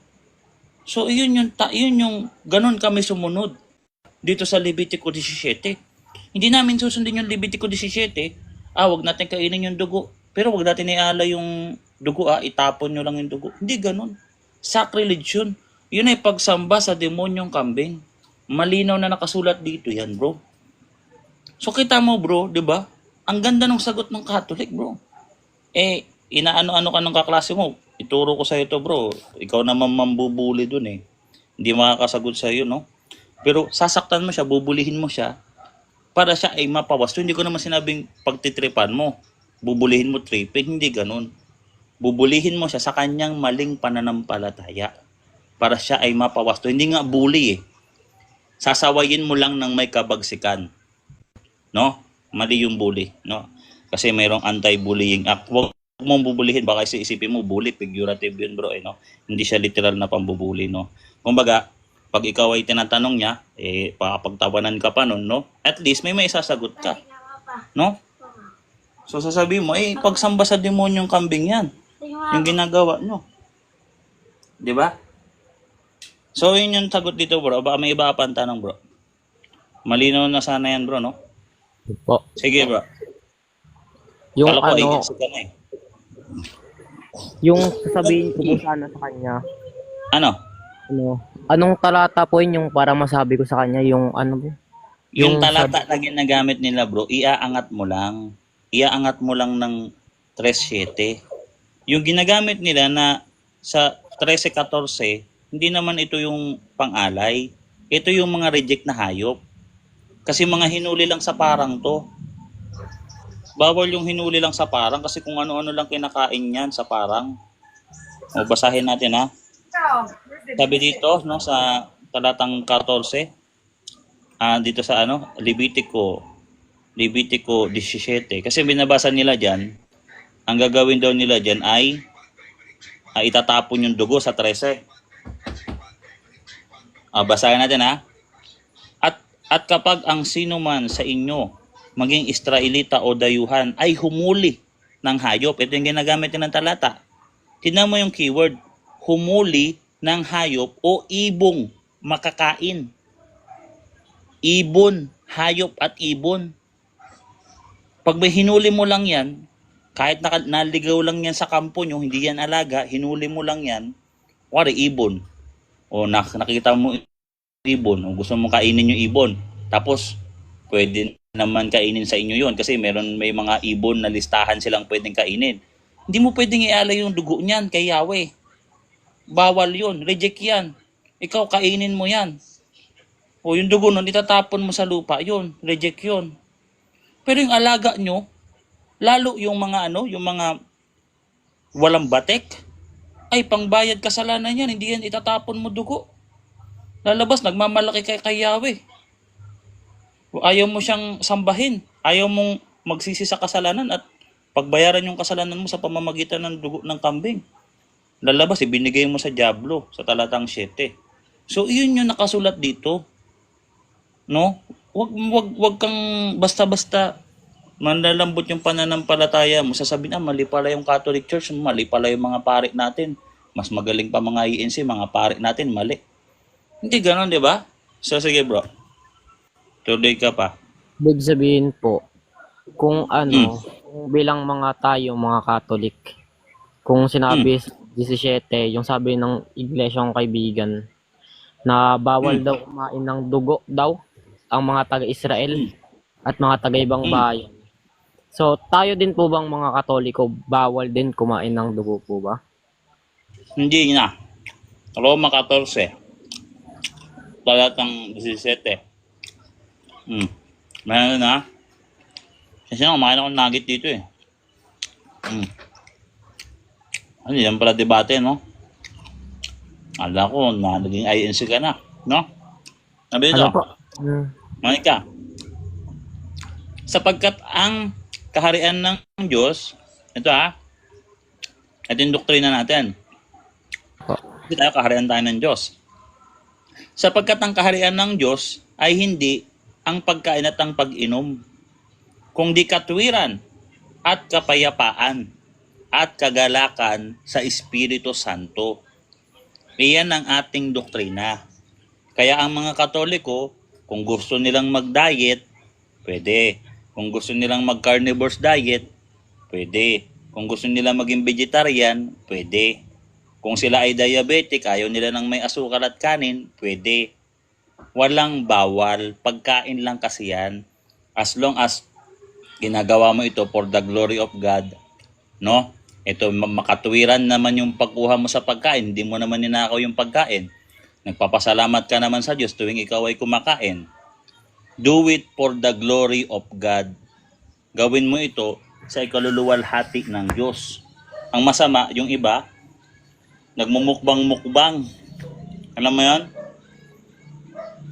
D: So yun yung ganun kami sumunod dito sa Levitico 17. Hindi namin susundin yung Levitico 17. Wag natin kainin yung dugo. Pero wag natin iala yung dugo, itapon nyo lang yung dugo. Hindi ganun. Sacrilege yun. Yun ay pagsamba sa demonyong kambing. Malinaw na nakasulat dito yan, bro. So kita mo, bro, di ba? Ang ganda ng sagot ng Catholic, bro. Inaano-ano ka ng kaklase mo. Ituro ko sa ito, bro. Ikaw naman mambubuli dun eh. Hindi makakasagot sa iyo, no? Pero sasaktan mo siya, bubulihin mo siya para siya ay mapawasto. Hindi ko naman sinabing pagtitripan mo, bubulihin mo tripping, hindi ganun. Bubulihin mo siya sa kanyang maling pananampalataya para siya ay mapawasto. Hindi nga bully eh. Sasawayin mo lang ng may kabagsikan. No? Mali yung bully, no? Kasi mayroong anti-bullying act. Huwag mong bubulihin, baka isipin mo bully, figurative yun, bro, no? Hindi siya literal na pambubuli, no? Kumbaga, pag ikaw ay tinatanong niya, pakapagtawanan ka pa nun, no? At least may maisasagot ka, no? So sasabihin mo, pagsamba sa demonyong kambing yan, yung ginagawa nyo. Di ba? So yun yung sagot dito, bro. Baka may iba pa ang tanong, bro. Malinaw na sana yan, bro, no?
I: Po.
D: Sige, bro.
I: Yung
D: Kala ko,
I: ano,
D: iisip ka na eh.
I: yung sasabihin ko po sana sa kanya,
D: Ano?
I: anong talata po yun yung para masabi ko sa kanya, yung ano po?
D: Yung talata na ginagamit nila, bro, iaangat mo lang. Iaangat mo lang ng 3.7. Yung ginagamit nila na sa 13.14, hindi naman ito yung pang-alay. Ito yung mga reject na hayop. Kasi mga hinuli lang sa parang to. Bawal yung hinuli lang sa parang kasi kung ano-ano lang kinakain yan sa parang. O, basahin natin ha. Sabi dito, no, sa talatang 14, dito sa Levitico 17. Kasi binabasa nila dyan, ang gagawin daw nila dyan ay itatapon yung dugo sa 13. Basahin natin ha. At kapag ang sino man sa inyo, maging Israelita o dayuhan, ay humuli ng hayop, ito yung ginagamit ng talata. Tingnan mo yung keyword, humuli ng hayop o ibong makakain. Ibon, hayop at ibon. Pag may hinuli mo lang yan, kahit naligaw lang yan sa kampo nyo, hindi yan alaga, hinuli mo lang yan, wari ibon. O nakikita mo ibon, o gusto mo kainin yung ibon. Tapos, pwede naman kainin sa inyo yon kasi may mga ibon na listahan silang pwedeng kainin. Hindi mo pwedeng ialay yung dugo niyan kay Yahweh. Bawal yun, reject yan. Ikaw kainin mo yan. O yung dugo nun, itatapon mo sa lupa, yun, reject yun. Pero yung alaga nyo, lalo yung mga yung mga walang batik, ay pangbayad kasalanan yan, hindi yan itatapon mo dugo. Lalabas, nagmamalaki kay Yahweh. Ayaw mo siyang sambahin, ayaw mong magsisi sa kasalanan at pagbayaran yung kasalanan mo sa pamamagitan ng dugo ng kambing. Lalabas, ibinigay mo sa Diablo, sa talatang 7. So, iyon yung nakasulat dito. No? Wag kang basta-basta manlalambot yung pananampalataya mo. Sasabihin, mali pala yung Catholic Church, mali pala yung mga pari natin. Mas magaling pa mga INC, mga pari natin, mali. Hindi ganon, di ba? So, sige bro. Tuloy ka pa.
I: Ibig sabihin po, kung kung bilang mga tayo, mga Catholic, kung sinabi 17, yung sabi ng iglesyang kaibigan, na bawal daw kumain ng dugo daw ang mga taga-Israel at mga taga-ibang bayan. So, tayo din po bang mga Katoliko, bawal din kumain ng dugo po ba?
D: Hindi na. Roma 14. Talatang 17. Mayroon na. Kasi kumain ako ng nugget dito eh. Ano yan pala debate, no? Ala ko na naging INC ka na, no? Sabi ito,
I: Ano po?
D: Monica, sapagkat ang kaharian ng Diyos, ito ito yung doktrina natin. Hindi tayo kaharian tayo ng Diyos. Sapagkat ang kaharian ng Diyos ay hindi ang pagkain at ang pag-inom, kundi katwiran at kapayapaan at kagalakan sa Espiritu Santo. Iyan ang ating doktrina. Kaya ang mga Katoliko, kung gusto nilang mag-diet, pwede. Kung gusto nilang mag-carnivores diet, pwede. Kung gusto nilang maging vegetarian, pwede. Kung sila ay diabetic, ayaw nila ng may asukal at kanin, pwede. Walang bawal. Pagkain lang kasi yan. As long as ginagawa mo ito for the glory of God, no? Ito, makatuwiran naman yung pagkuha mo sa pagkain. Hindi mo naman ninakaw yung pagkain. Nagpapasalamat ka naman sa Diyos tuwing ikaw ay kumakain. Do it for the glory of God. Gawin mo ito sa ikaluluwalhati ng Diyos. Ang masama, yung iba, nagmumukbang-mukbang. Alam mo yan?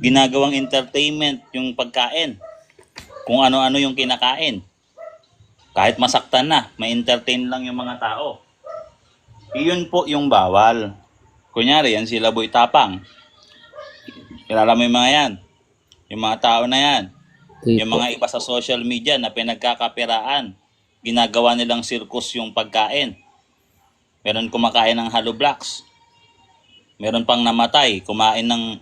D: Ginagawang entertainment yung pagkain. Kung ano-ano yung kinakain. Kahit masaktan na, may entertain lang yung mga tao. Iyon po yung bawal. Kunyari, yan sila Boy Tapang. Kilala mo yung mga yan. Yung mga tao na yan. Yung mga iba sa social media na pinagkakapiraan. Ginagawa nilang circus yung pagkain. Meron kumakain ng hollow blocks. Meron pang namatay, kumain ng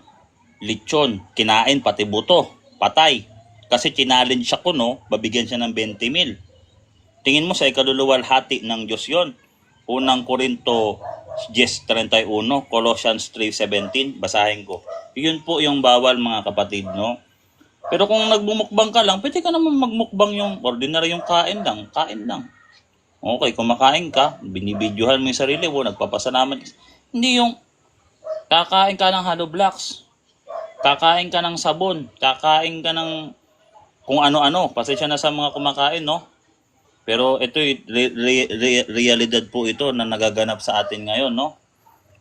D: lechon. Kinain, pati buto. Patay. Kasi challenge siya ko, no? Babigyan siya ng 20,000. Tingin mo sa ikaluluwalhati ng Diyos yon. Unang Korinto 10:31, Colossians 3:17, basahin ko. Yun po yung bawal mga kapatid, no? Pero kung nagbumukbang ka lang, pwede ka naman magmukbang yung ordinary yung kain lang. Okay, kumakain ka, binibidyohan mo yung sarili mo, nagpapasalamat. Hindi yung kakain ka ng hollow blocks, kakain ka ng sabon, kakain ka ng kung ano-ano. Pasensya na sa mga kumakain, no? Pero ito, realidad po ito na nagaganap sa atin ngayon, no?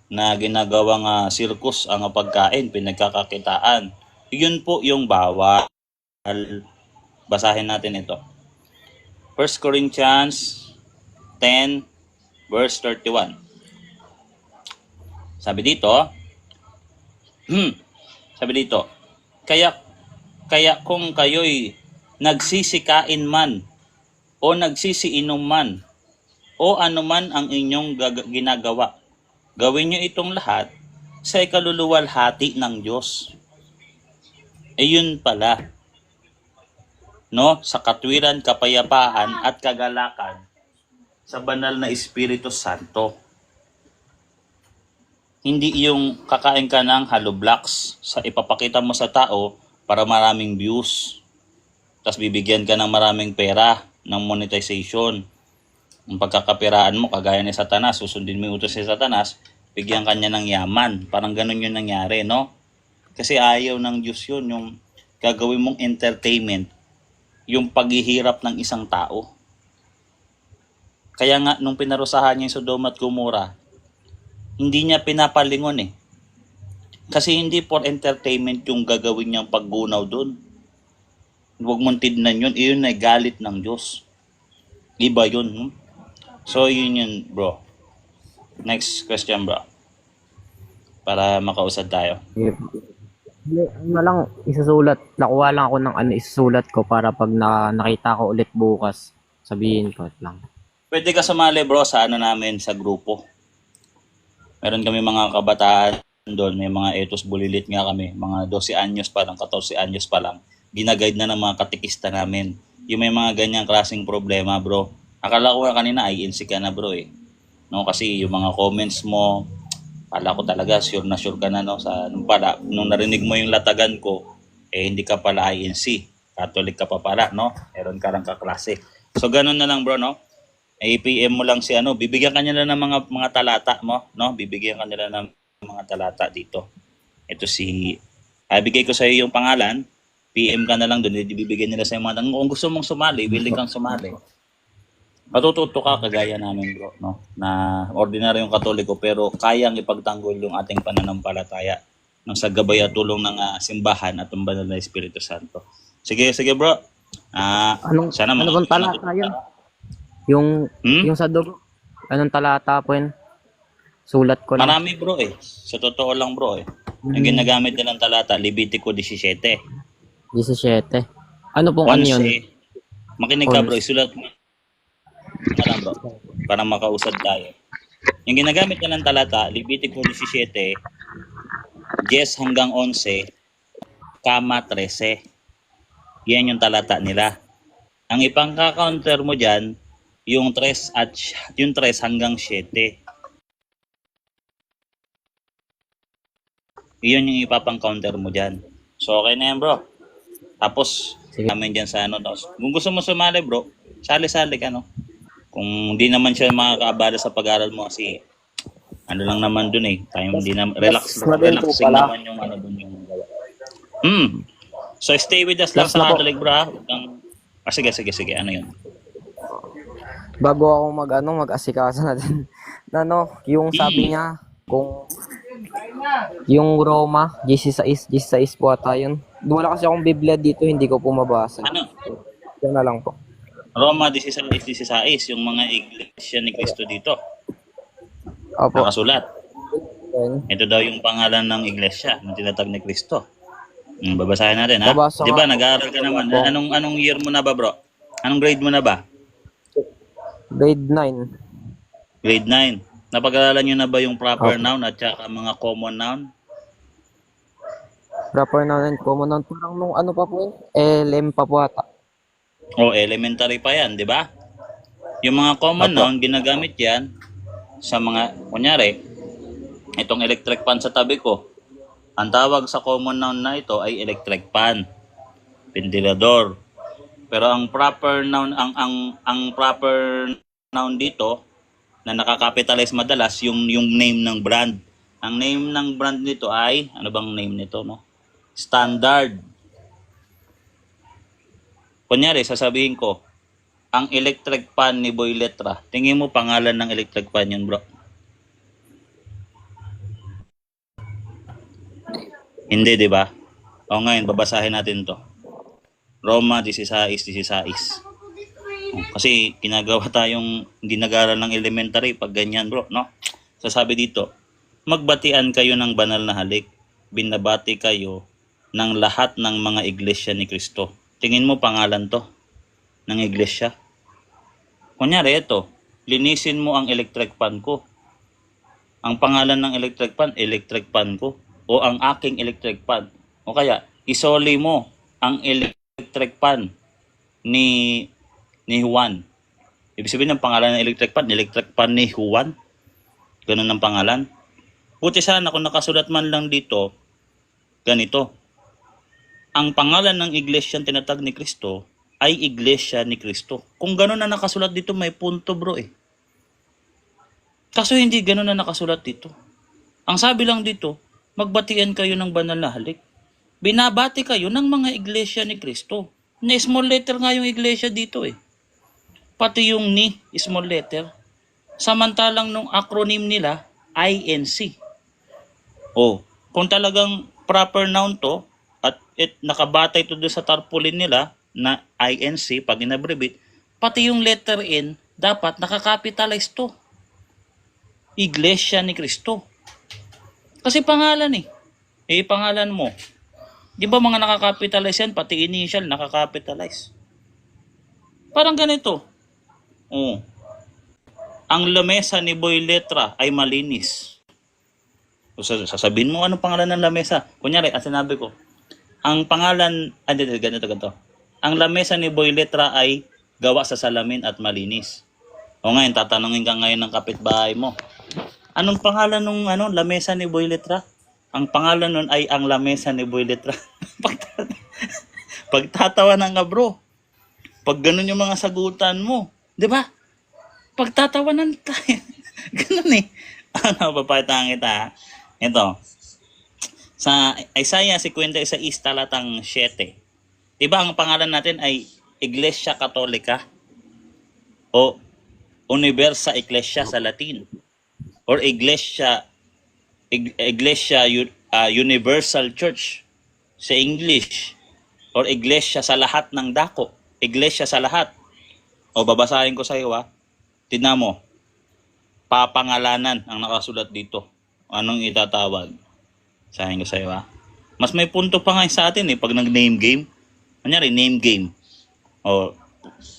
D: Na ginagawang circus ang pagkain, pinagkakakitaan. Yun po yung bawal. Basahin natin ito. 1 Corinthians 10, verse 31. Sabi dito, kaya kung kayo'y nagsisikain man, o nagsisiinom man, o anuman ang inyong ginagawa, gawin nyo itong lahat sa ikaluluwalhati ng Diyos. Yun pala, no? Sa katwiran, kapayapaan, at kagalakan sa banal na Espiritu Santo. Hindi yung kakain ka ng hollow blocks sa ipapakita mo sa tao para maraming views. Tapos bibigyan ka ng maraming pera ng monetization. Ang pagkakapiraan mo, kagaya ni Satanas, susundin mo yung utos ni Satanas, bigyan kanya ng yaman. Parang ganun yung nangyari, no? Kasi ayaw ng Diyos yun, yung gagawin mong entertainment, yung paghihirap ng isang tao. Kaya nga, nung pinarusahan niya yung Sodoma at Gomora, hindi niya pinapalingon eh. Kasi hindi for entertainment yung gagawin niyang paggunaw doon. Huwag mong tignan yun, iyon ay galit ng Diyos. Iba yun. So, yun bro. Next question, bro. Para makausad tayo.
I: Ano lang, isusulat. Nakuha lang ako ng isusulat ko para pag nakita ko ulit bukas, sabihin ko lang.
D: Pwede ka sumali, bro, sa namin, sa grupo. Meron kami mga kabataan doon, may mga etos bulilit nga kami, mga 12 anyos pa lang, 14 anyos pa lang. Ginaguide na ng mga katikista namin. Yung may mga ganyang klaseng problema, bro. Akala ko kanina INC ka na, bro, eh. No, kasi yung mga comments mo, akala ko talaga sure na sure ka na, no, sa nung narinig mo yung latagan ko, hindi ka pala INC. Catholic ka pa pala, no? Meron ka lang kaklase. So ganun na lang, bro, no? APM mo lang si bibigyan ka nila ng mga talata mo, no? Bibigyan ka nila ng mga talata dito. Ito bigay ko sa iyo yung pangalan, PM ka na lang doon, bibigyan nila sa mga kung gusto mong sumali, willing kang sumali. Matututo ka kagaya namin, bro, no? Na ordinaryong Katoliko pero kayang ipagtanggol yung ating pananampalataya ng sa gabay at tulong ng simbahan at ng banal na Espiritu Santo. Sige, bro. Sana
I: ano bang talata yun? Yung sa dugo, anong talata po yun? Sulat ko lang.
D: Marami, bro, eh. Sa totoo lang, bro, eh. Yung ginagamit nilang talata, Levitico 17.
I: 17. Ano pong ano yun?
D: Makinig ka, bro. Isulat mo lang, bro. Para makausad tayo. Yung ginagamit nilang talata, Levitico 17, 10 hanggang 11, 13. Yan yung talata nila. Ang ipangka-counter mo dyan, yung 3 hanggang 7. Iyon yung ipapang-counter mo dyan. So, okay na yan, bro. Tapos, namin dyan sa tapos, kung gusto mo sumali, bro, sali-sali ka, no? Kung hindi naman siya makakaabala sa pag-aaral mo kasi, lang naman dun eh. Tayo hindi na, relaxing naman yung dun yung gawa. So, stay with us lang sa Catholic, bro. Sige. Ano yun?
I: Bago ako mag-asikaso natin. Yung sabi niya, kung yung Roma, 16 po ata yun. Wala kasi akong Biblia dito, hindi ko po mabasa. Yan na lang po.
D: Roma 16, yung mga iglesia ni Cristo dito.
I: Opo.
D: Nakasulat. Ito daw yung pangalan ng iglesia na tinatag ni Cristo. Babasahin natin, ha? Di ba, nag-aaral ka naman. Anong year mo na ba, bro? Anong grade mo na ba?
I: Grade 9.
D: Grade 9. Napag-aralan nyo na ba yung proper noun at saka mga common noun?
I: Proper noun and common noun. Parang nung pa po yun? LM pa po ata.
D: Elementary pa yan, di ba? Yung mga common noun, ginagamit yan sa mga, kunyari, itong electric fan sa tabi ko. Ang tawag sa common noun na ito ay electric fan, ventilador. Pero ang proper noun, ang proper noun dito, na nakakapitalize madalas yung name ng brand. Ang name ng brand nito ay, ano bang name nito, no? Standard. Kunyari, sasabihin ko, ang electric fan ni Boy Letra. Tingin mo pangalan ng electric fan yun, bro? Hindi, di ba? O ngayon, babasahin natin to. Roma 16. Kasi ginagawa tayong hindi nag-aaral ng elementary pag ganyan, bro, no? Sasabi dito, magbatian kayo ng banal na halik. Binabati kayo ng lahat ng mga iglesia ni Cristo. Tingin mo pangalan to ng iglesia? Kunyari ito, linisin mo ang electric fan ko. Ang pangalan ng electric fan ko. O ang aking electric fan. O kaya, isoli mo ang electric fan ni Juan. Ibig sabihin ng pangalan ng electric fan ni Juan. Ganun ang pangalan. Buti sana kung nakasulat man lang dito, ganito. Ang pangalan ng iglesia tinatag ni Cristo ay iglesia ni Cristo. Kung ganun na nakasulat dito, may punto, bro, eh. Kaso hindi ganun na nakasulat dito. Ang sabi lang dito, magbatian kayo ng banal na halik. Binabati kayo ng mga iglesia ni Kristo. Na small letter nga yung iglesia dito eh. Pati yung ni, small letter. Samantalang nung acronym nila, INC. Oh, kung talagang proper noun to, at nakabatay to doon sa tarpaulin nila, na INC, pag inabrevate, pati yung letter N, dapat nakakapitalize to. Iglesia ni Kristo. Kasi pangalan eh. Pangalan mo. Di ba mga nakakapitalize yan, pati initial nakakapitalize. Parang ganito. Oh. Ang lamesa ni Boy Letra ay malinis. So, sasabihin mo, anong pangalan ng lamesa? Kunyari, ang sinabi ko, ang pangalan, ganito. Ang lamesa ni Boy Letra ay gawa sa salamin at malinis. O ngayon, tatanungin ka ngayon ng kapitbahay mo. Anong pangalan ng lamesa ni Boy Letra? Ang pangalan nun ay ang lamesa ni Boy Letra. Pagtatawanan ka, bro. Pag ganun yung mga sagutan mo, di ba? Pagtatawanan tayo. Ganun eh. Papalitan kita ha. Ito. Sa Isaiah 56 talatang 7. Di ba ang pangalan natin ay Iglesia Katolika? O Universa Ecclesia sa Latin? Or Iglesia Universal Church sa English, or Iglesia sa lahat ng dako, Iglesia sa lahat. O babasahin ko sa iyo tignan mo, papangalanan ang nakasulat dito. Anong itatawag? Basahin ko sa iyo Mas may punto pa nga sa atin pag nag-name game. Kunyari, name game. O,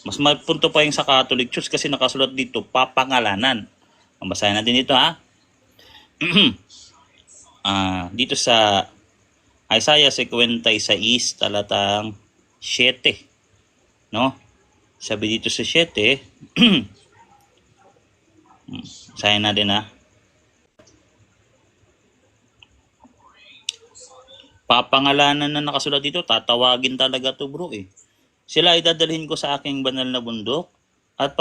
D: mas may punto pa yung sa Catholic Church kasi nakasulat dito, papangalanan. Basahin natin dito dito sa Isaiah 56 talatang 7. No? Sabi dito sa 7, sayin natin papangalanan na nakasulat dito, tatawagin talaga to, bro eh. Sila ay dadalhin ko sa aking banal na bundok at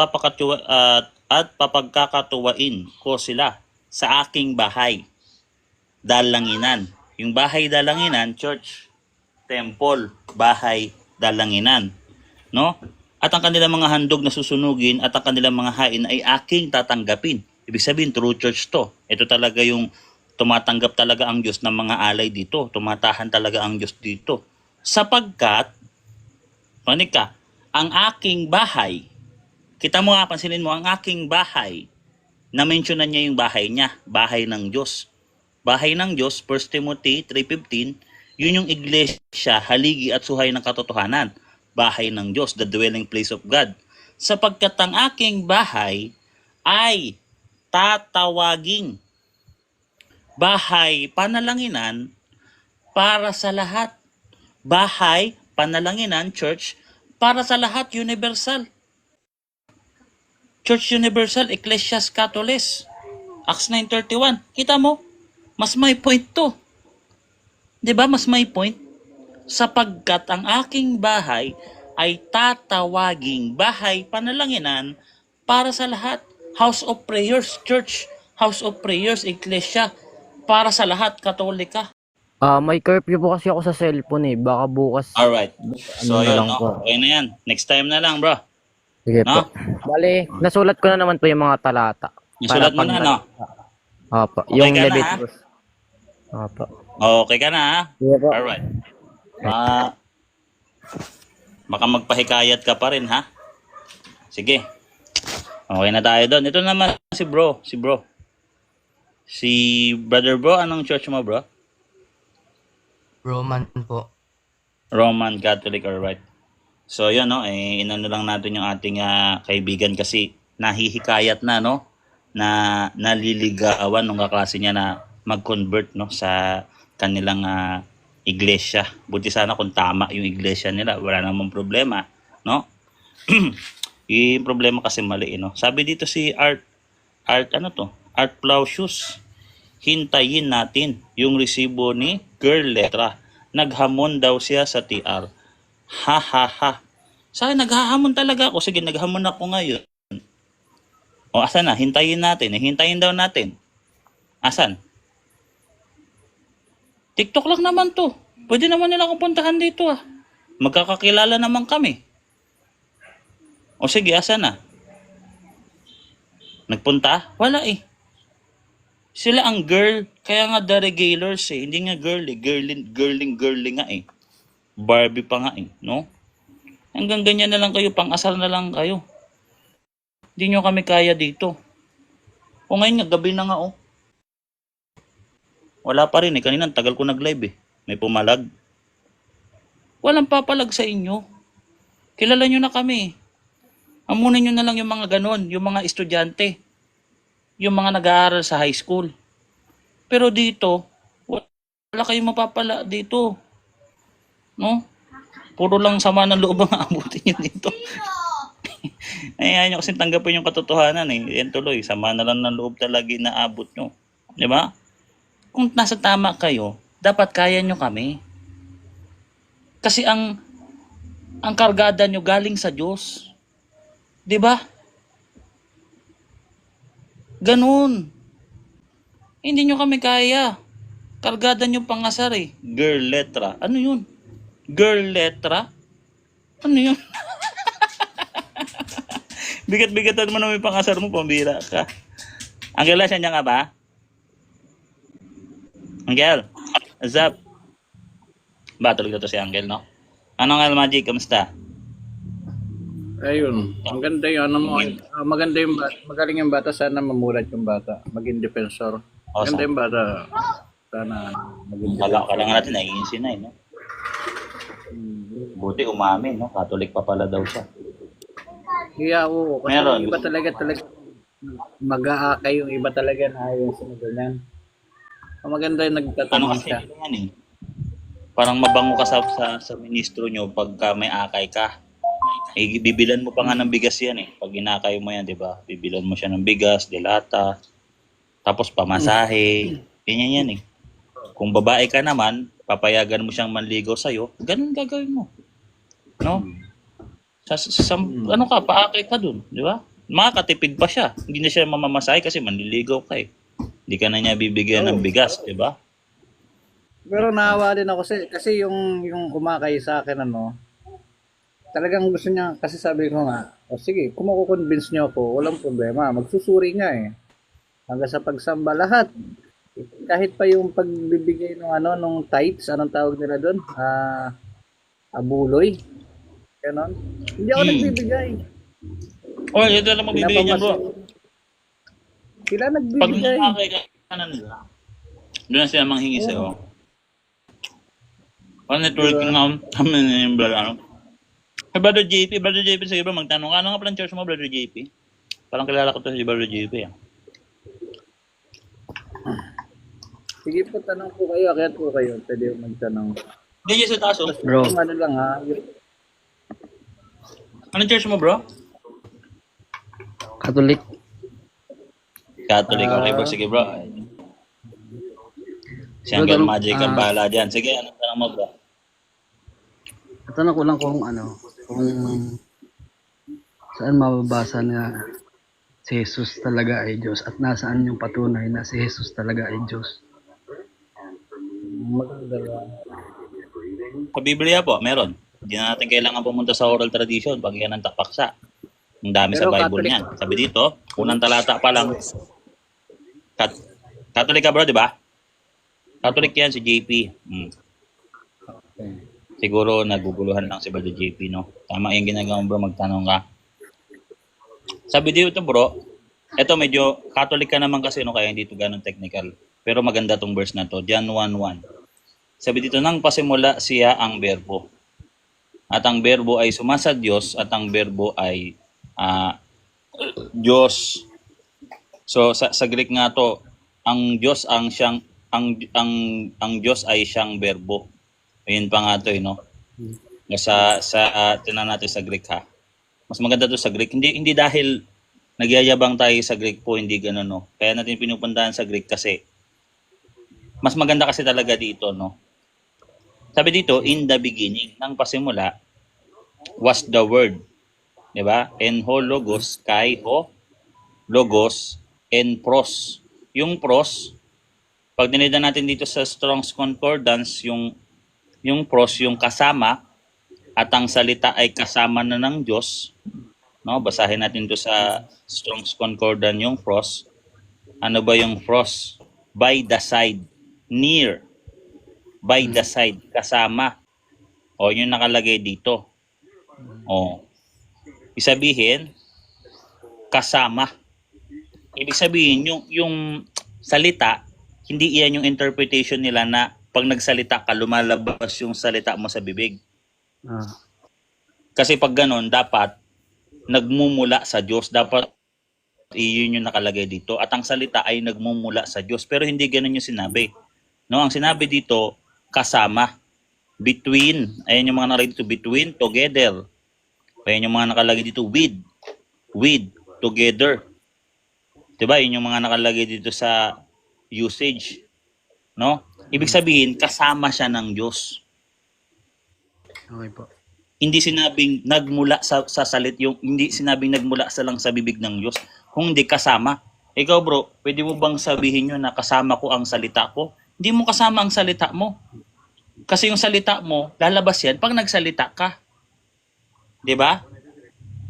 D: papagkakatuwain ko sila sa aking bahay. Dalanginan. Yung bahay dalanginan, church, temple, bahay dalanginan. No? At ang kanilang mga handog na susunugin at ang kanilang mga hain ay aking tatanggapin. Ibig sabihin, true church to. Ito talaga yung tumatanggap talaga ang Diyos ng mga alay dito. Tumatahan talaga ang Diyos dito. Sapagkat, manika, ang aking bahay, kita mo pansinin mo, ang aking bahay, na-mentionan niya yung bahay niya, bahay ng Diyos. Bahay ng Diyos, 1 Timothy 3:15, yun yung iglesia, haligi at suhay ng katotohanan. Bahay ng Diyos, the dwelling place of God. Sapagkat ang aking bahay ay tatawaging bahay panalanginan para sa lahat. Bahay panalanginan, church, para sa lahat, universal. Church Universal, Ecclesias Catholis. Acts 9:31. Kita mo? Mas may point to. 'Di ba? Mas may point. Sapagkat ang aking bahay ay tatawaging bahay panalanginan para sa lahat. House of Prayers, Church. House of Prayers, Ecclesia. Para sa lahat, Katolika.
I: May curfew po kasi ako sa cellphone Baka bukas.
D: Alright. So,
I: na
D: yun,
I: lang
D: no?
I: po.
D: Okay na yan. Next time na lang, bro.
I: Sige
D: No?
I: po. Bale, nasulat ko na naman po yung mga talata.
D: Nasulat mo
I: Para
D: na, no?
I: Opo.
D: Okay
I: Yung
D: ka na,
I: Leviticus. Opo.
D: Okay ka na, ha?
I: Sige po.
D: Alright. Baka magpahikayat ka pa rin, ha? Sige. Okay na tayo doon. Ito naman si bro. Si brother bro, anong church mo, bro?
J: Roman po.
D: Roman Catholic, alright. So, yun, no? Inano lang natin yung ating kaibigan kasi nahihikayat na, no? Na naliligawan nung kaklase niya na mag-convert, no? Sa kanilang iglesia. Buti sana kung tama yung iglesia nila. Wala namang problema, no? Yung problema kasi mali, no? Sabi dito si Art Plausius, hintayin natin yung resibo ni Girl Letra. Naghamon daw siya sa TR. Ha ha ha. Sa akin, naghahamon talaga ako. Sige, naghamon ako ngayon. O, asan na? Hintayin natin. Hintayin daw natin. Asan? TikTok lang naman to. Pwede naman nila akong puntahan dito ah. Magkakakilala naman kami. O sige, asa na? Nagpunta? Wala eh. Sila ang girl, kaya nga the regalers eh. Hindi nga girl eh. Girling nga eh. Barbie pa nga eh, no? Hanggang ganyan na lang kayo, pang-asar na lang kayo. Hindi nyo kami kaya dito. O ngayon nga, gabi na nga oh. Wala pa rin eh. Kanina, tagal ko nag-live eh. May pumalag. Walang papalag sa inyo. Kilala nyo na kami. Amunin nyo na lang yung mga ganon, yung mga estudyante. Yung mga nag-aaral sa high school. Pero dito, wala kayong mapapala dito. No? Puro lang sama ng loob ang abutin nyo dito. Ayaw nyo kasi tanggapin yung katotohanan eh. Yan tuloy, sama na lang ng loob talaga na abot nyo. Di ba? Kung nasa tama kayo, dapat kaya nyo kami. Kasi ang kargada nyo galing sa Diyos. Di ba? Ganun. Hindi nyo kami kaya. Kargada nyo pangasar eh. Girl letra. Ano yun? Girl letra? Ano yun? Bigat-bigatan mo na may pangasar mo, pambira ka. Angela, siya niya nga ba? Angel, what's up? Ba, tuloy na to si Angel, no? Anong Angel Magic, kamusta?
F: Ayun, ang ganda yung ano mo, maganda yung bata, magaling yung bata, sana mamulat yung bata, maging defensor. Maganda yung bata, sana maging
D: Kala lang natin, naiingin si Nay, no? Buti umamin, no? Catholic pa pala daw siya.
F: Kaya oo, kasi
D: Meron.
F: yung iba talaga mag-aakay, yung iba talaga na ayaw sa ganyan. Ang maganda yung
D: Ano
F: nagtatanong
D: kasi,
F: siya.
D: yan eh. Parang mabango ka sa ministro nyo pagka may akay ka. Eh, bibilan mo pa nga ng bigas yan eh. Pag inakay mo yan, di ba? Bibilan mo siya ng bigas, delata, tapos pamasahe. Ganyan yan eh. Kung babae ka naman, papayagan mo siyang manligaw sa'yo, ganun gagawin mo. No? Ano ka, paakay ka dun, di ba? Makakatipid pa siya. Hindi na siya mamamasahe kasi manliligaw ka eh. Hindi ka na niya bibigyan ng bigas, di ba?
F: Pero naawa din ako kasi yung umakay sa akin ano, talagang gusto niya, kasi sabi ko nga, o sige, kung makukonvince niyo ako, walang problema, magsusuri nga eh. Hanggang sa pagsamba lahat. Kahit pa yung pagbibigay ng ano, nung tithes, anong tawag nila doon? Abuloy. Ganon. Hindi ako nagbibigay.
D: Oh, ito lang magbibigay niyan, bro.
F: Sila
D: Pag
F: nagbibigay.
D: nakakay ka na nila, doon na sila manghingi sa'yo. Pag networking na kami na yung brother, ano? Hey, Brother JP, sige bro, magtanong ka. Ano nga pala church mo, Brother JP? Parang kilala ko to si Brother JP, ah.
F: Sige po, tanong po kayo, akit po kayo. Pwede yung magtanong.
D: Hindi niya sa taas, oh.
I: Bro.
F: Yung ano lang ha,
D: Anong church mo, bro?
I: Catholic.
D: Catholic, okay bro. Sige bro. Si Angel Magic ang bahala dyan. Sige, anong tanong mo, bro?
J: Tanong ko lang kung saan mababasa na si Jesus talaga ay Diyos at nasaan yung patunay na si Jesus talaga ay Diyos.
D: Sa Biblia po, meron. Hindi na natin kailangan pumunta sa oral tradition pag yan ang tapaksa. Ang dami sa
F: Pero
D: Bible
F: Catholic-
D: niyan. Sabi dito, unang talata pa lang. Catholic ka bro, di ba? Catholic yan si JP. Siguro naguguluhan lang si Brother JP, no? Tama yung ginagawa mo bro, magtanong ka. Sabi dito bro, eto medyo Catholic ka naman kasi, no? Kaya hindi ito ganun technical. Pero maganda tong verse na to, John 1:1. Sabi dito, nang pasimula siya ang berbo. At ang berbo ay sumasa Diyos at ang berbo ay Diyos. So sa Greek nga to, ang Diyos ang siyang ang Diyos ay siyang berbo. Ayun pa nga to, no. Tinan natin sa Greek ha. Mas maganda to sa Greek. Hindi dahil nagyayabang tayo sa Greek po, hindi ganoon, no. Kaya natin pinupuntahan sa Greek kasi mas maganda kasi talaga dito, no. Sabi dito, in the beginning, nang pasimula, was the word. Diba? En ho logos, kai ho, logos, en pros. Yung pros, Pag dinida natin dito sa Strong's Concordance, yung pros, yung kasama, at ang salita ay kasama na ng Diyos. No, basahin natin to sa Strong's Concordance yung pros. Ano ba yung pros? By the side, near, by the side, kasama. O, yun nakalagay dito. O, isabihin, kasama. Ibig sabihin, yung salita, hindi iyan yung interpretation nila na pag nagsalita ka, lumalabas yung salita mo sa bibig. Kasi pag ganun, dapat nagmumula sa Diyos. Dapat yun yung nakalagay dito. At ang salita ay nagmumula sa Diyos. Pero hindi ganun yung sinabi. No, ang sinabi dito, kasama. Between. Ayan yung mga nakalagay dito. Between, together. Ayan yung mga nakalagay dito. With, together. Diba? Yun yung mga nakalagay dito sa usage. No? Ibig sabihin, kasama siya ng Diyos.
J: Okay po.
D: Hindi sinabing nagmula sa salit, yung hindi sinabing nagmula sa lang sa bibig ng Diyos, kung hindi kasama. Ikaw bro, pwede mo bang sabihin nyo na kasama ko ang salita ko? Hindi mo kasama ang salita mo. Kasi yung salita mo, lalabas yan pag nagsalita ka. 'Di ba?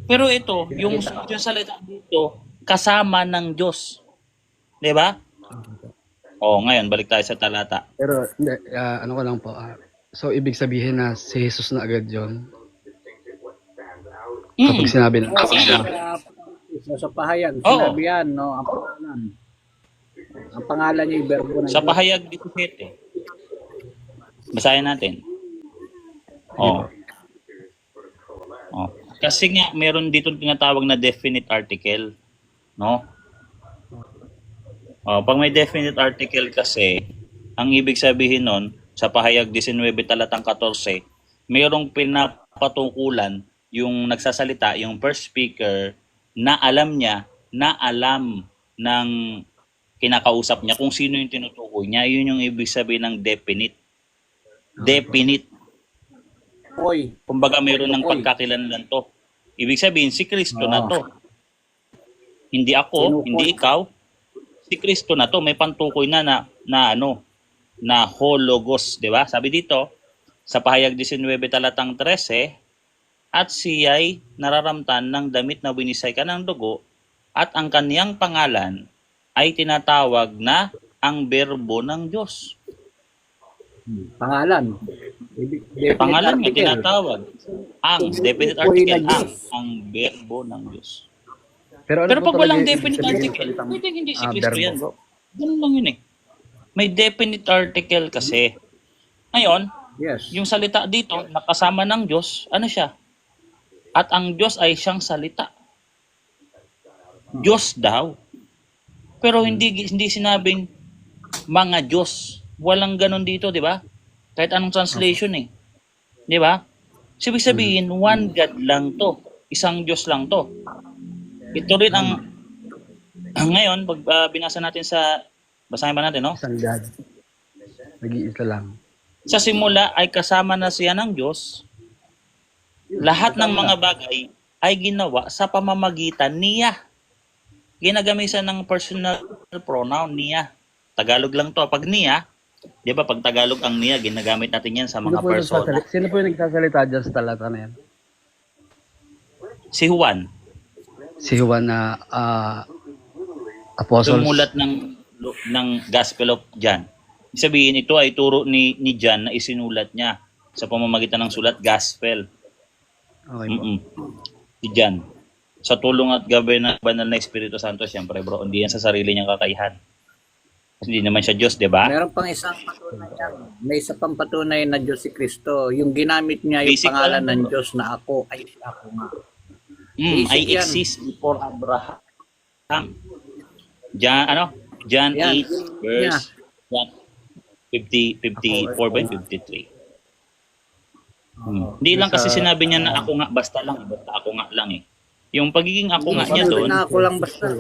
D: Pero ito, yung salita dito, kasama ng Diyos. 'Di ba? Oh, ngayon balik tayo sa talata.
J: Pero, hindi, ano ko lang po. So, ibig sabihin na si Jesus na agad yun? Kapag sinabi na.
F: Sa pahayag,
D: Oo.
F: sinabi yan, no? Ang pangalan. Ang pangalan niya, yung verbo na
D: Sa pahayag 17. Basahin natin. Oh. Oh. Kasi nga meron dito tinatawag na definite article, no? Oh, pag may definite article kasi, ang ibig sabihin nun, sa pahayag 19 talatang 14, mayroong pinapatukulan yung nagsasalita, yung first speaker, na alam niya, na alam ng kinakausap niya kung sino yung tinutukoy niya. Yun yung ibig sabihin ng definite. Definite.
F: Oy.
D: Kumbaga mayroon ng pagkakilanlan to. Ibig sabihin, si Kristo na to. Hindi ako, hindi ikaw. Si Kristo na to. May pantukoy na hologos, di ba? Sabi dito, sa pahayag 19 talatang 13, at siya'y nararamtan ng damit na winisay ka ng dugo, at ang kaniyang pangalan ay tinatawag na ang berbo ng Diyos.
F: Pangalan.
D: Pangalan niya tinatawag. Ang definite article, ang berbo ng Diyos.
J: Pero
D: Pero
J: po
D: pag walang
J: talaga yung
D: definite
J: ibig sabihin ng
D: article,
J: salitang,
D: pwedeng hindi si Kristo
J: verbo?
D: yan, bro. Ganun lang yun eh. May definite article kasi. Ngayon,
F: Yes.
D: yung salita dito, nakasama ng Diyos, ano siya? At ang Diyos ay siyang salita. Diyos daw. Pero hindi sinabing mga Diyos. Walang ganun dito, di ba? Kahit anong translation eh. Di ba? So, ibig sabihin, one God lang to. Isang Diyos lang to. Ito rin ang ngayon, pag binasa natin sa, basahin ba natin, no?
J: isang God. Nag-iisa lang.
D: Sa simula ay kasama na siya ng Diyos. Lahat ng mga bagay ay ginawa sa pamamagitan niya. Ginagamitan ng personal pronoun niya. Tagalog lang to. Pag niya, di ba pag Tagalog ang niya, ginagamit natin yan sa mga persona.
J: Sino po yung nagsasalita dyan sa talata na yan?
D: Si Juan,
J: Si Juan na apostles.
D: sumulat ng Gospel of John. Ibig sabihin, ito ay turo ni John na isinulat niya sa pamamagitan ng sulat Gospel.
J: Okay po.
D: Si John. Sa tulong at gabay ng banal na Espiritu Santo, siyempre bro, hindi yan sa sarili niyang kakayahan. Kasi hindi naman siya Diyos, di ba?
F: Meron pang isang patunay yan. May isa pang patunay na Diyos si Kristo. Yung ginamit niya yung
D: Basic
F: pangalan
D: lang,
F: ng
D: bro.
F: Diyos na ako ay ako nga.
D: I
F: yan.
D: exist before Abraham. John
F: Yan.
D: 8 verse 54 by 53. Hindi lang kasi sinabi niya na ako nga, basta ako nga lang eh. Yung pagiging ako nga niya doon,
F: Na ako lang basta.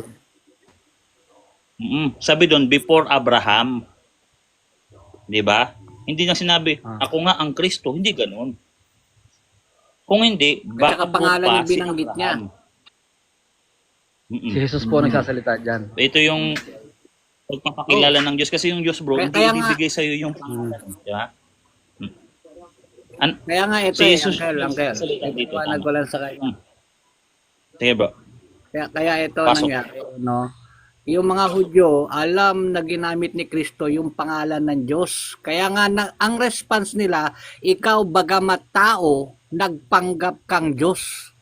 D: sabi doon, before Abraham. Di ba? Hindi na sinabi, ako nga ang Kristo. Hindi ganun. Kung hindi, bago
F: pangalan
D: pa
F: yung
D: si
F: binanggit niya.
D: Abraham.
J: Si Jesus po nagsasalita dyan.
D: Ito yung pagpapakilala ng Diyos. Kasi yung Diyos, bro, hindi
F: Kaya nga,
D: ibibigay sa'yo yung pangalan. Di ba?
F: kaya nga ito
D: Si
F: eh,
D: Jesus,
F: Uncle.
D: salita dito.
F: Ipaliwanag ko lang sa kanya.
D: Sige, bro.
F: Kaya ito
D: Pasok.
F: nangyari, no? Yung mga Hudyo, alam na ginamit ni Kristo yung pangalan ng Diyos. Kaya nga, ang response nila, ikaw bagamat tao, nagpanggap kang Diyos.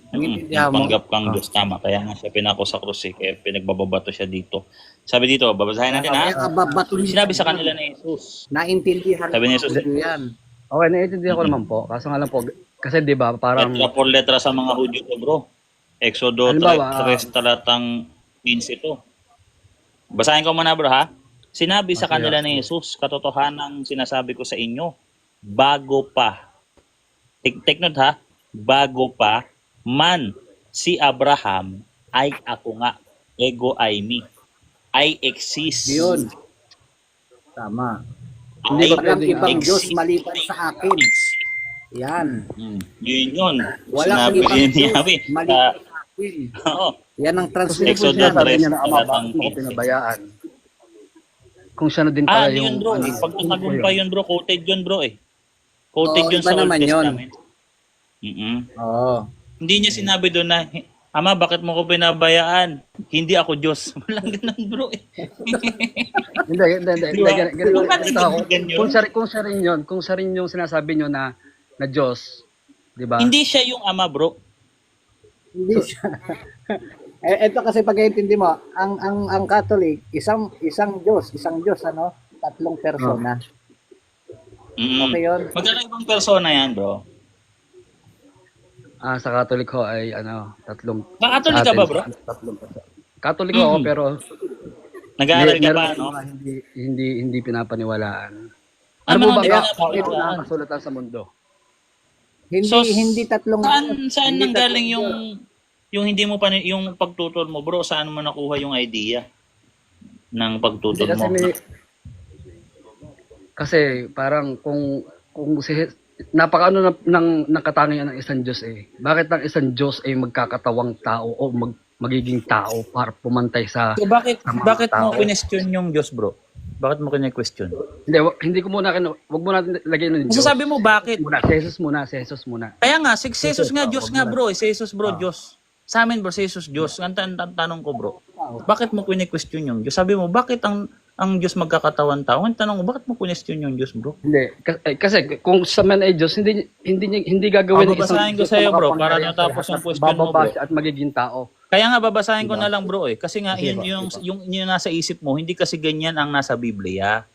F: Nagintindihan mo?
D: Panggap kang Diyos. Tama. Kaya nga siya pinako sa krus, kaya pinagbababato siya dito. Sabi dito, babasahin natin ha.
F: Kaya babatuhin
D: Sinabi sa kanila ni Jesus.
F: naintindihan
D: Sabi ni
F: ng
D: Jesus,
F: Hudyo yan.
J: Okay, naiintindihan ko naman po. Kaso nga lang po, kasi di ba parang,
D: letra por letra sa mga Hudyo to, bro. Exodo
J: Halimbawa,
D: 3 talatang 15 ito. Basahin ko muna, bro, ha? Sinabi sa kanila ni Jesus, katotohanang sinasabi ko sa inyo, bago pa, take note ha, bago pa man si Abraham ay ako nga, ego I me, I exist.
F: Yun. Tama.
D: I
F: Walang ibang Diyos
D: exist.
F: maliban sa akin. Yan.
D: Yun.
F: Walang
D: Sinabi
F: ibang
D: ni
F: Diyos
D: Yahweh.
F: maliban sa akin.
D: Oo.
F: Yan ang
J: sino po
F: translation
D: Exodus
F: niya.
J: sinasabi niya
D: 3
J: na ama,
D: talatang
J: bakit mo ko
D: 15.
J: pinabayaan? Kung siya na din pala
D: Ano yun,
J: yung,
D: bro? Pagtatagun pa yun, bro. Quoted yun, bro, eh. Quoted
F: Oo,
D: yun
F: iba
D: sa Old
F: naman yun.
D: Testament.
F: Oo.
D: Hindi niya sinabi doon na, Ama, bakit mo ko pinabayaan? Hindi ako Diyos. Walang ganun, bro, eh.
J: hindi,
D: Diba?
J: ganito ako.
D: Ganyan.
J: Kung siya rin yung sinasabi nyo na Diyos, di ba?
D: Hindi siya yung ama, bro.
F: Hindi siya. Ito kasi pag-iintindi mo, ang Catholic, isang Diyos, ano? Tatlong persona. Okay yun.
D: Magkano ibang persona yan, bro?
J: Sa Catholic ho ay tatlong.
D: Katolik ka ba, bro?
J: Tatlong. Catholic ako pero
D: Nag-aaral ka
J: meron
D: pa,
J: din
D: no?
J: mga hindi pinapaniwalaan.
D: Ano
J: Ano po
D: hindi
J: ba
D: pinapaniwalaan?
J: ang kasulatan sa mundo?
F: Hindi tatlong
D: Saan
F: hindi
D: nanggaling
F: tatlong
D: yung hindi mo pa yung pagtutol mo, bro? Saan mo nakuha yung idea ng pagtutol
J: Kasi
D: mo?
J: kasi parang kung napakaano ng katangian ng isang Diyos eh. Bakit ang isang Diyos ay magkakatawang tao o magiging tao para pumantay sa
D: So bakit
J: tao?
D: mo question yung Diyos, bro? Bakit mo kanya-question?
J: Hindi ko muna wag mo natin lagay ng Diyos.
D: Masasabi mo bakit?
J: Si Jesus muna.
D: Kaya nga, si Jesus nga, Diyos nga, bro. Si Jesus, bro, Diyos. Sa amin, bro, si Jesus, Diyos. Ang tanong ko, bro, bakit mo question yung Diyos? Sabi mo, bakit ang Diyos magkakatawan tao? Ang tanong ko, bakit mo question yung Diyos, bro?
J: Hindi kasi kung sa man ay Diyos, hindi gagawin ng isang
D: Babasahin ko
J: Diyos
D: sa'yo,
J: na
D: bro,
J: makapangyarihan
D: para
J: sa
D: natapos
J: lahat
D: yung
J: at
D: question mo, bro.
J: bababa siya at magiging tao.
D: Kaya nga, babasahin ko na lang, bro, eh. Kasi nga, yung nasa isip mo, hindi kasi ganyan ang nasa Biblia.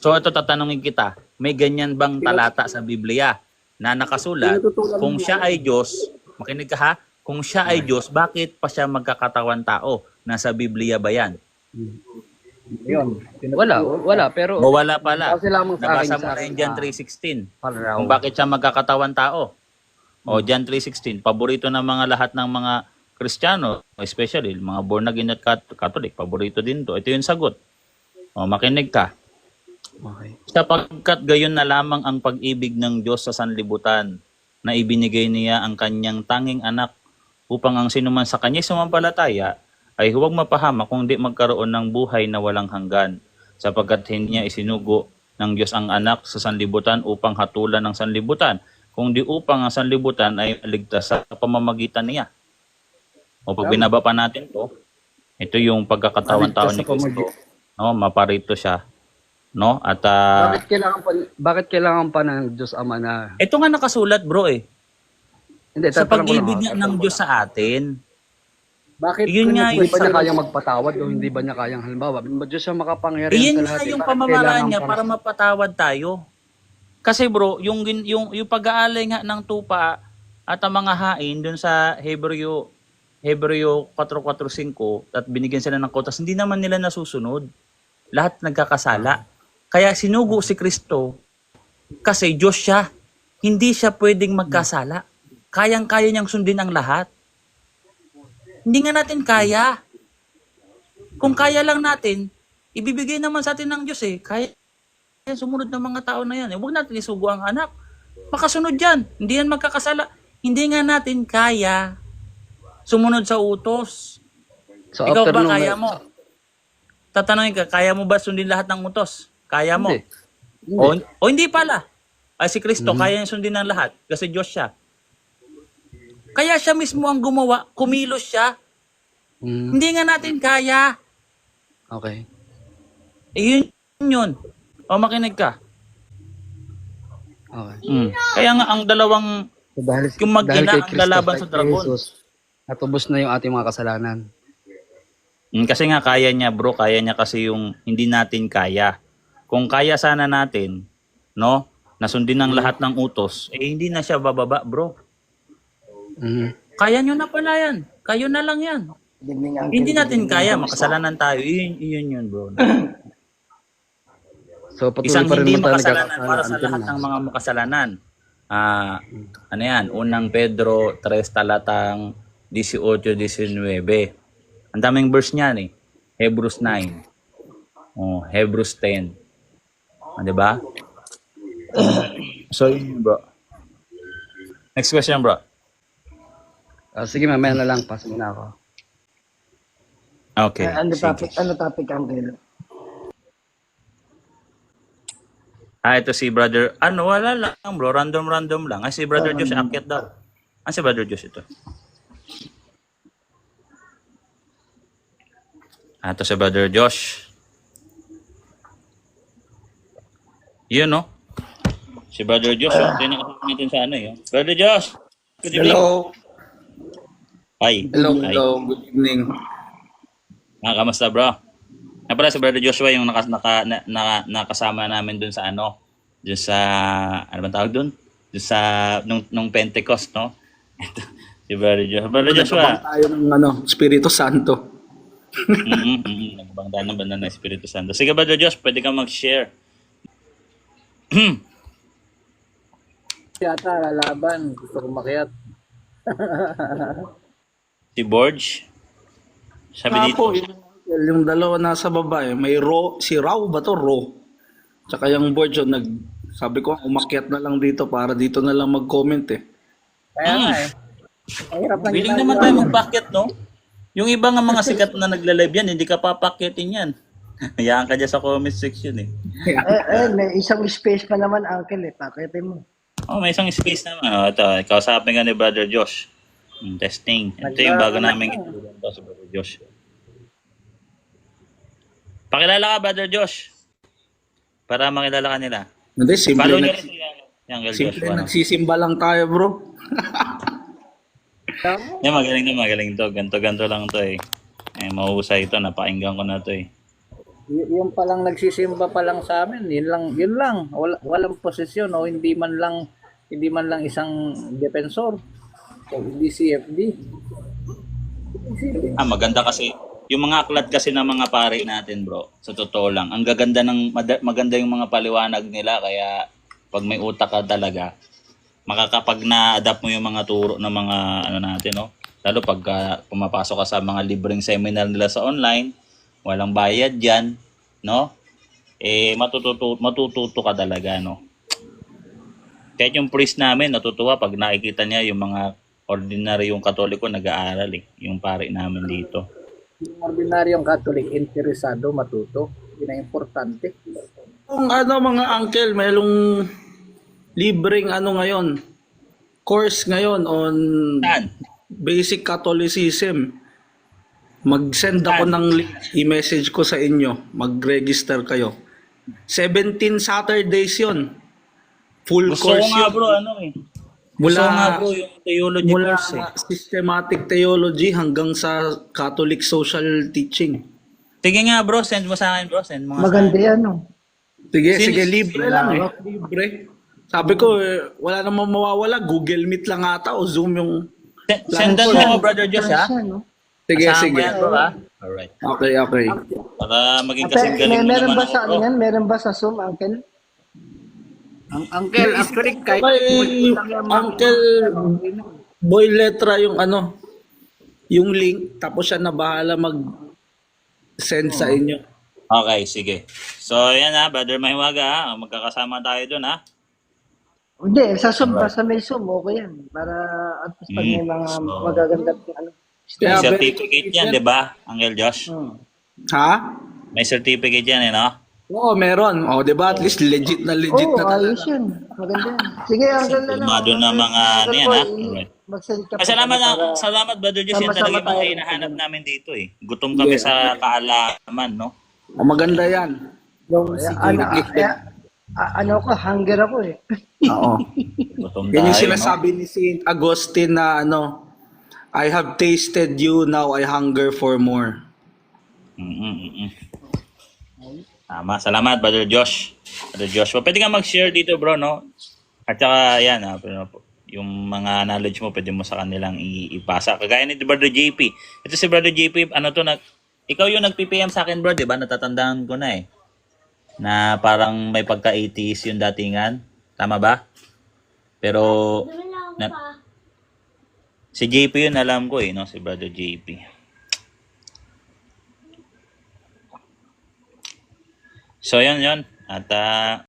D: So, ito tatanungin kita, may ganyan bang talata sa Biblia na nakasulat, kung siya ay Diyos, makinig ka ha, kung siya ay Diyos, bakit pa siya magkakatawan tao? Nasa Biblia ba yan?
F: Yun.
J: Wala pero
D: O wala pala.
J: kasi lamang sa akin
D: Nabasa mo na yung John 3:16.
J: para
D: Kung bakit siya magkakatawan tao. O John 3:16, paborito ng mga lahat ng mga Kristiyano, especially mga born again at Catholic, paborito din to. Ito yung sagot. O makinig ka.
J: Okay.
D: Sapagkat gayon na lamang ang pag-ibig ng Diyos sa sanlibutan na ibinigay niya ang kanyang tanging anak upang ang sinuman sa kanya sumampalataya ay huwag mapahama kung di magkaroon ng buhay na walang hanggan. Sapagkat hindi niya isinugo ng Diyos ang anak sa sanlibutan upang hatulan ng sanlibutan, kung di upang ang sanlibutan ay ligtas sa pamamagitan niya. O pag binaba pa natin to, ito yung pagkakatawan-tawan ni Kristo. No, maparito siya. No? At
J: Bakit kailangan pa ng Diyos Ama na
D: ito nga nakasulat, bro, eh.
J: hindi
D: Sa pag-ibig ng Diyos sa atin.
F: Bakit
D: Yun nga
J: hindi
D: yung
J: ba niya kayang magpatawad o hindi ba niya kayang halimbawa, Diyos siya makapangyarihan
D: Iyan
J: sa
D: nga
J: lahat.
D: yung
J: Bakit
D: pamamaraan
J: kailangan
D: niya
J: pa-
D: para mapatawad tayo. Kasi bro, yung pag-aalay nga ng tupa at ang mga hain dun sa Hebreo 4:4-5 at binigyan sila ng kotas, hindi naman nila nasusunod. Lahat nagkakasala. Kaya sinugo si Kristo kasi Diyos siya. Hindi siya pwedeng magkasala. Kayang-kaya niyang sundin ang lahat. Hindi nga natin kaya. Kung kaya lang natin, ibibigay naman sa atin ng Diyos eh. Kaya sumunod ng mga tao na yan. Huwag natin isugo ang anak. Makasunod yan. Hindi yan magkakasala. Hindi nga natin kaya sumunod sa utos.
J: So
D: Ikaw
J: after
D: ba,
J: nung...
D: kaya mo? Tatanungin ka, kaya mo ba sundin lahat ng utos? Kaya mo?
J: Hindi. Hindi.
D: O hindi pala. Ay, si Kristo,
J: Mhm.
D: kaya niya sundin ng lahat kasi Diyos siya. Kaya siya mismo ang gumawa, kumilos siya.
J: Mm,
D: Hindi nga natin kaya.
J: okay.
D: Eh, yun. O, makinig ka.
J: Okay.
D: Kaya nga, ang dalawang,
J: So, dahil,
D: yung mag-ina
J: dahil
D: ang lalaban sa
J: kay
D: dragon.
J: Jesus, natubos na yung ating mga kasalanan.
D: Kasi nga, kaya niya, bro. Kaya niya kasi yung hindi natin kaya. Kung kaya sana natin, no, nasundin ng lahat ng utos, eh, hindi na siya bababa, bro.
J: Mhm.
D: Kaya nyo na pala yan. Kayo na lang yan. Hindi natin kaya, makasalanan tayo. Yun, bro.
J: So patuloy
D: Isang
J: pa rin
D: hindi
J: naman tayo
D: makasalanan
J: nagkakasala
D: para sa
J: until
D: lahat
J: now.
D: ng mga makasalanan. Ano yan? Unang Pedro 3 talatang 18-19. Ang daming verse niyan eh. Hebrews 9. Hebrews 10. Di ba? So yun, bro. Next question, bro.
J: Sige, mamaya na lang. Pass muna ako.
D: Okay. Sige.
K: topic ang kailan?
D: Ito si brother. Wala lang, bro. Random lang. Si brother Josh, akyat daw. Si brother Josh ito. Ito si brother Josh. Yun, no? Si brother Josh, Ito yung nakasama natin sa ano, yun. Brother Josh! Good evening.
L: Hello.
D: Hi.
L: Hello.
D: Hi.
L: Hello. Good evening.
D: Kamusta, bro? Pala si brother Joshua yung nakasama namin dun sa ano, dun sa, ano ba tawag dun? Dun sa, nung Pentecost, no? Ito, si brother Joshua. Brother Joshua.
L: Nagkabang tayo ng Espiritu Santo.
D: Nagbangda ng banda ng Espiritu Santo. Sige, brother Josh, pwede kang mag-share.
F: Yata, lalaban. Gusto ko makiat.
D: Si Borge. Sabi dito.
L: Ako, yung dalawa nasa baba May si Raw ba to? Raw. Tsaka yung board yun, sabi ko, umakyat na lang dito para dito na lang mag-comment
F: Kaya nga eh. Mahirap lang
D: Willing naman tayo mag-packet, no? Yung iba nga mga sikat na nagla-live yan, hindi ka papakyatin yan. Hayaan ka dyan sa comment section eh.
K: May isang space pa naman, Uncle, pakitin mo.
D: May isang space naman. Ito, kausapin ka ni Brother Josh. Testing. Ito yung bago namin ito si Brother Josh. Pakilala ka, Brother Josh. Para makilala ka nila.
L: Hindi,
D: Follow
L: simple,
D: niyo rin si Uncle
L: simple
D: Joshua.
L: nagsisimba lang tayo, bro.
D: Magaling to. Ganto lang to eh. Mahusay ito. Napakinggan ko na to eh.
F: Yung palang nagsisimba pa lang sa amin, yun lang. Walang posisyon o hindi man lang isang defensor. So, hindi CFD.
D: Maganda kasi yung mga aklat kasi ng mga pare natin, bro. Sa totoo lang, ang maganda yung mga paliwanag nila kaya pag may utak ka talaga, makakapag na-adapt mo yung mga turo ng mga ano natin, no? Lalo pag pumapasok ka sa mga libreng seminar nila sa online, walang bayad diyan, no? Matututo ka talaga, no? Kahit yung priest namin natutuwa pag nakikita niya yung mga ordinaryong Katoliko nag-aaral yung pare namin dito.
F: Yung ordinaryong Catholic, interesado, matuto. Yun ang importante.
L: Kung mga uncle, mayroong libreng ngayon, course ngayon on basic Catholicism. Mag-send ako ng link, i-message ko sa inyo, mag-register kayo. 17 Saturdays yon. Full
D: Gusto
L: course
D: ko nga,
L: yun.
D: bro, Gusto ko nga, bro, yung theology
L: Mula
D: course
L: systematic theology hanggang sa Catholic social teaching.
D: Sige nga, bro, send mo sa akin, bro. Send mo nga
K: Maganda
D: sa akin.
K: yan, no?
L: Sige, libre lang libre. Sabi ko, wala namang mawawala. Google Meet lang ata o Zoom yung...
D: Sendan mo, Brother Josh, ha?
L: Sige,
D: Kasama
L: sige.
D: yan, bro, ha? Alright.
L: Okay.
D: Para maging kasing galing mo
K: Meron
D: naman
K: ba sa
D: ako, bro.
K: Meron ba sa Zoom, Uncle?
F: Uncle, actually, kahit
L: Uncle Boy Letra yung yung link, tapos siya na bahala mag-send sa inyo.
D: Okay, sige. So, yan ha, Brother Mahiwaga, ha? Magkakasama tayo dun, ha?
K: Hindi, sa Zoom, sa may Zoom, okay yan. Para at least pag may mga
D: So,
K: magagandang
L: Kaya
D: May
L: very
D: certificate yan, di ba, Uncle Josh?
L: Ha?
D: May certificate yan, no?
L: Oo, meron. O, di ba? At least legit na
K: Oo,
L: talaga.
K: ayos yun. Maganda yan. Sige, Uncle,
D: Filmado na mga ano yan, ha? Alright.
K: Magsalita
D: Ay, salamat, Brother Josh. Yan
K: sama-sama
D: talaga yung
K: tayo.
D: hinahanap namin dito, eh. Gutom kami sa kaalaman, no?
L: O, maganda yan.
H: Yung
K: Ano ko, hunger ako eh.
L: Oo.
D: Gutom
L: Yan yung
D: tayo,
L: sinasabi ni Saint Augustine na ano, I have tasted you, now I hunger for more.
D: no? Tama. Salamat, Brother Josh. Brother Joshua. Pwede ka mag-share dito, bro, no? At saka, yan, yung mga knowledge mo, pwede mo sa kanilang ipasa. Kagaya ni Brother JP. Ito si Brother JP, ikaw yung nag-PPM sa akin, bro, di ba? Natatandaan ko na eh. Na parang may pagka-80s yung datingan. Tama ba? Pero, si JP yun, alam ko eh, no? Si Brother JP. So, yun. At,